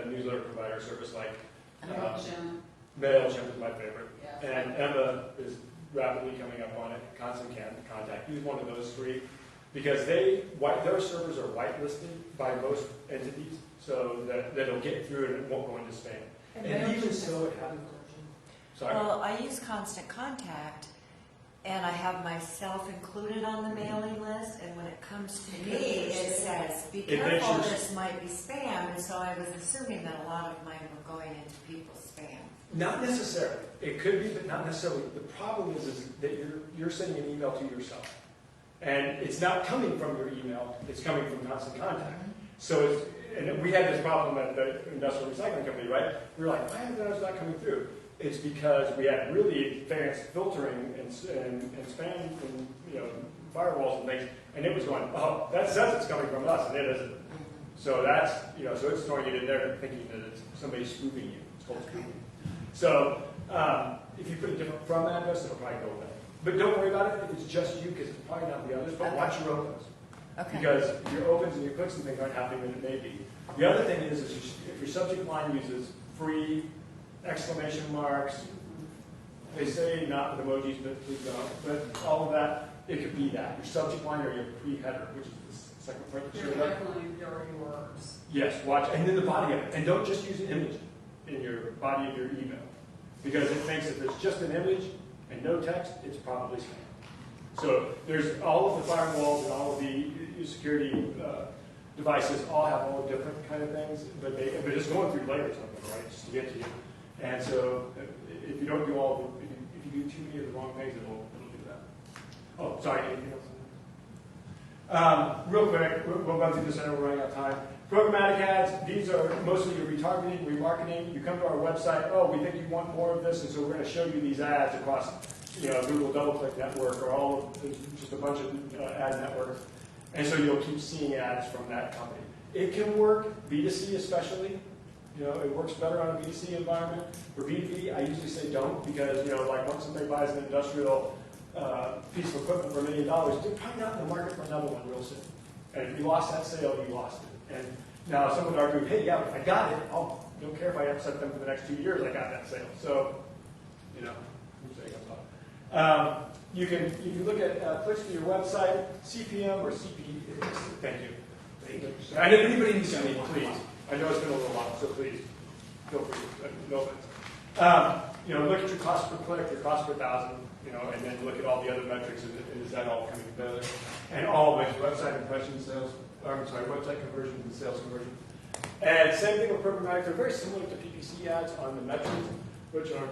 newsletter provider service like MailChimp. MailChimp is my favorite. Yeah. And Emma is rapidly coming up on it. Constant Contact. Use one of those three because their servers are whitelisted by most entities, so that it'll get through and it won't go into spam. And even so, it happens. Sorry. Well, I use Constant Contact, and I have myself included on the mailing list, and when it comes to me, it says, be careful, this might be spam, and so I was assuming that a lot of mine were going into people's spam. Not necessarily. It could be, but not necessarily. The problem is that you're sending an email to yourself. And it's not coming from your email, it's coming from Constant Contact. So and we had this problem at the industrial recycling company, right? We were like, why is that not coming through? It's because we had really advanced filtering and spam and firewalls and things, and it was going, oh, that says it's coming from us, and it isn't. So that's so it's throwing it in there thinking that it's somebody spoofing you. It's called spoofing. So if you put a different from address, it'll probably go away. But don't worry about it if it's just you, because it's probably not the others. But watch your opens, because your opens and your clicks and things aren't happening when it may be. The other thing is if your subject line uses free exclamation marks. They say not with emojis, but please don't. But all of that, it could be that. Your subject line or your pre-header, which is the second part that Your you're definitely dirty words. Yes, watch. And then the body of it. And don't just use an image in your body of your email. Because it thinks if it's just an image and no text, it's probably spam. So there's all of the firewalls and all of the security devices all have all different kind of things, but it's going through layers of them, right, just to get to you. And so, if you don't do if you do too many of the wrong things, it'll do that. Oh, sorry, anything else? Real quick, we'll run through this. I know we're running out of time. Programmatic ads, these are mostly your retargeting, remarketing. You come to our website, oh, we think you want more of this, and so we're going to show you these ads across Google DoubleClick Network or all of just a bunch of ad networks. And so you'll keep seeing ads from that company. It can work, B2C especially. It works better on a B2C environment. For B2B, I usually say don't, because, like once somebody buys an industrial piece of equipment for $1 million, they're probably not in the market for another one real soon. And if you lost that sale, you lost it. And now someone would argue, hey, yeah, if I got it, I don't care if I upset them for the next 2 years, I got that sale. So, who's saying I'm you can look at clicks to your website, CPM or CP. Thank you. I know anybody needs to meet, please. I know it's been a little while, so please feel free. No offense. Look at your cost per click, your cost per thousand, and then look at all the other metrics, and is that all coming together? And all of it, website impressions, website conversions and sales conversion. And same thing with programmatic. They're very similar to PPC ads on the metrics, which are,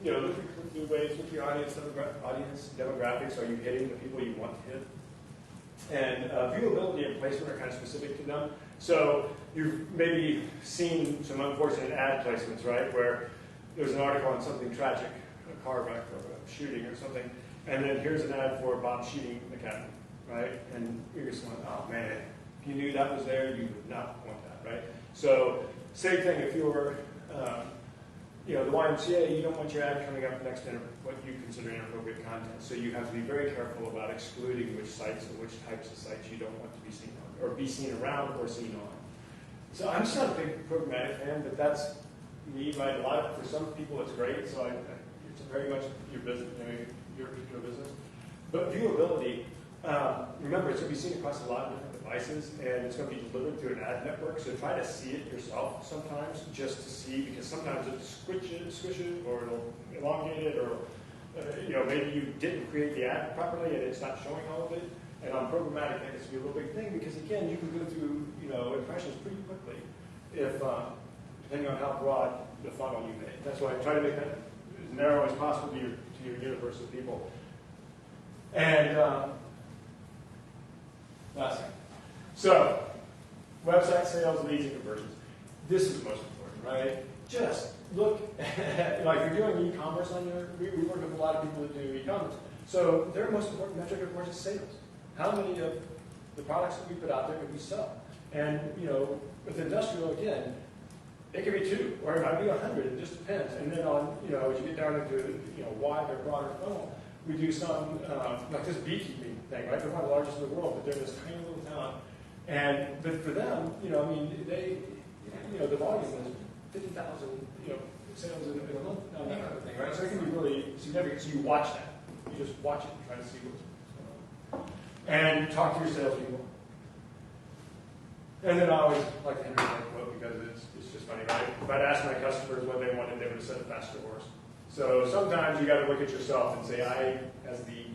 look at new ways, look at your audience demographics. Are you hitting the people you want to hit? And viewability and placement are kind of specific to them. So you've maybe seen some unfortunate ad placements, right, where there's an article on something tragic, a car wreck or a shooting or something, and then here's an ad for Bob shooting McCaffrey, right? And you're just going, oh man, if you knew that was there, you would not want that, right? So same thing if you're you know, the YMCA, you don't want your ad coming up next to what you consider inappropriate content. So you have to be very careful about excluding which sites and which types of sites you don't want to be seen on, or be seen around or seen on. So I'm just not a big programmatic fan, but that's me, right? A lot of, for some people it's great, so it's very much your business, you know, your particular business. But viewability, remember, it's going to be seen across a lot of different devices, and it's going to be delivered through an ad network, so try to see it yourself sometimes, just to see, because sometimes it'll squish it, or it'll elongate it, or you know, maybe you didn't create the ad properly and it's not showing all of it. And on programmatic, that gets to be a little big thing, because again, you can go through, you know, impressions pretty quickly, if depending on how broad the funnel you make. That's why I try to make that as narrow as possible to your universe of people. And last thing. So, website sales, leads, and conversions. This is the most important, right? Just look at, like, if you're doing e-commerce on your, we work with a lot of people that do e-commerce. So their most important metric, of course, is sales. How many of the products that we put out there can we sell? And, you know, with industrial, again, it could be 2, or it might be 100, it just depends. And then on, you know, as you get down into, you know, wider, broader funnel, we do some, like this beekeeping thing, right? They're one of the largest in the world, but they're in this tiny little town. And, but for them, you know, I mean, they, you know, the volume is 50,000, you know, sales in a month, that kind of thing, right? So it can be really significant. So you watch that. You just watch it and try to see what's going on. And talk to your salespeople. And then I always like the Henry Ford quote, because it's just funny, right? If I'd asked my customers what they wanted, they would have said a faster horse. So sometimes you got to look at yourself and say, I, as the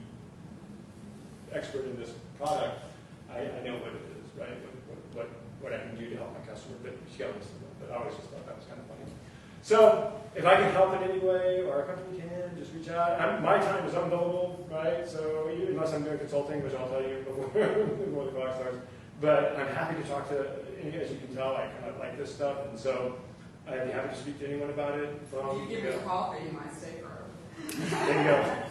expert in this product, I know what it is, right? What I can do to help my customer, but you got to listen to them. But I always just thought that was kind of funny. So if I can help in any way, or a company can, just reach out. My time is unbillable, right? So unless I'm doing consulting, which I'll tell you before the clock starts. But I'm happy to talk to, as you can tell, I kind of like this stuff, and so I'd be happy to speak to anyone about it. If you give me a coffee, you might stay forever.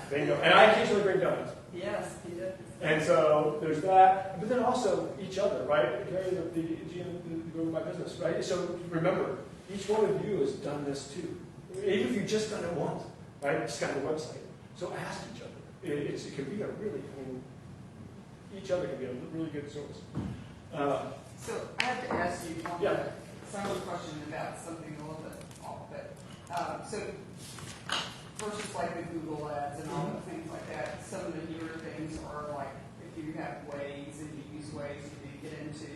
There you go. And I occasionally bring donuts. Yes, he did. And so there's that, but then also each other, right? Carry the GM, go to my business, right? So remember, each one of you has done this too. Even if you've just done it once, right? Just got a website. So ask each other. It can be a really, I mean, each other can be a really good source. So I have to ask you one Yeah. some question about something a little bit off, but so versus like the Google ads and all the things like that, some of the newer things are like if you have Waze and you use Waze, you get into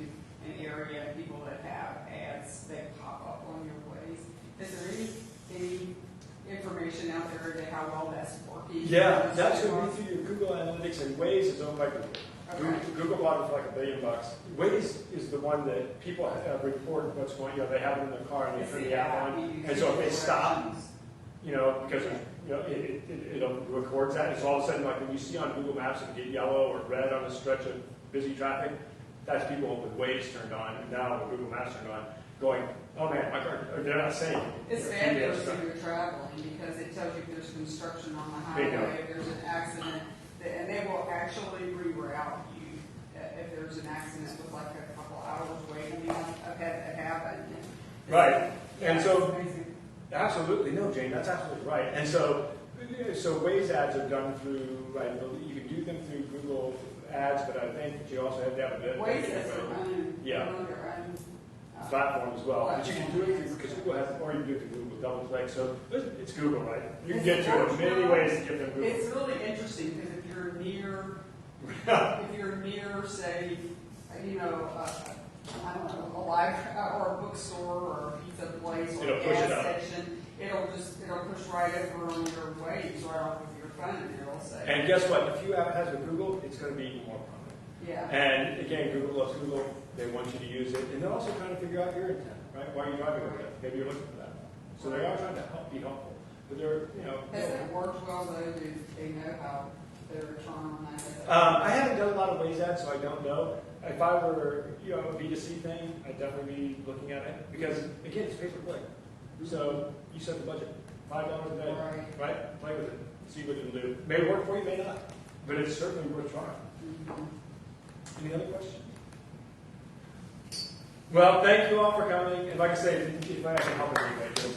an area and people that have ads that pop up on your Waze. Is there any information out there that how well that's working? Yeah, that's going to be through your Google Analytics, and Waze is owned by Google. Okay. Google bought it for like $1 billion. Waze is the one that people report what's going. You know, they have it in their car and they turn the app on, and so if they stop, you know, because you know it'll record that. And so all of a sudden, like when you see on Google Maps it get yellow or red on a stretch of busy traffic, that's people with Waze turned on, and now with Google Maps turned on, going, oh man, my car. They're not saying it. It's fabulous when you're traveling because it tells you if there's construction on the highway, if there's an accident, and they will actually reroute you if there's an accident with like a couple hours waiting. I've had that happen. Right. Yeah, And so, it's amazing. absolutely, no, Jane, that's absolutely right. And so Waze ads are done through, right, you can do them through Google Ads, but I think you also have to have a bit. Waze has their own, Yeah. their own Platform as well. But you can do it through, because Google has, or you can do it through Google, double click. So it's Google, right? You can get to it in many ways to get them Google. It's really interesting because if you're near, say, you know, I don't know, a library or a bookstore or a pizza place or It'll a push it gas up. station, it'll push right over on your Waze right off with your phone, and it'll say. And guess what? If you advertise with Google, it's going to be even more prominent. Yeah. And again, Google loves Google. They want you to use it. And they're also trying to figure out your intent, right? Why are you driving over there? Maybe you're looking for that. So they are trying to be helpful. But they're, you know. Has it worked well though? Do they know how their return on that? I haven't done a lot of Waze ads, so I don't know. If I were, you know, a B2C thing, I'd definitely be looking at it. Because, again, it's pay per click. So you set the budget. $5 a day, right? Play with it. See what it'll do. May work for you, may not. But it's certainly worth trying. Mm-hmm. Any other questions? Well, thank you all for coming. And like I say, if I can help in any way, just,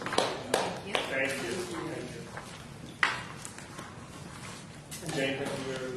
thank Jane, have you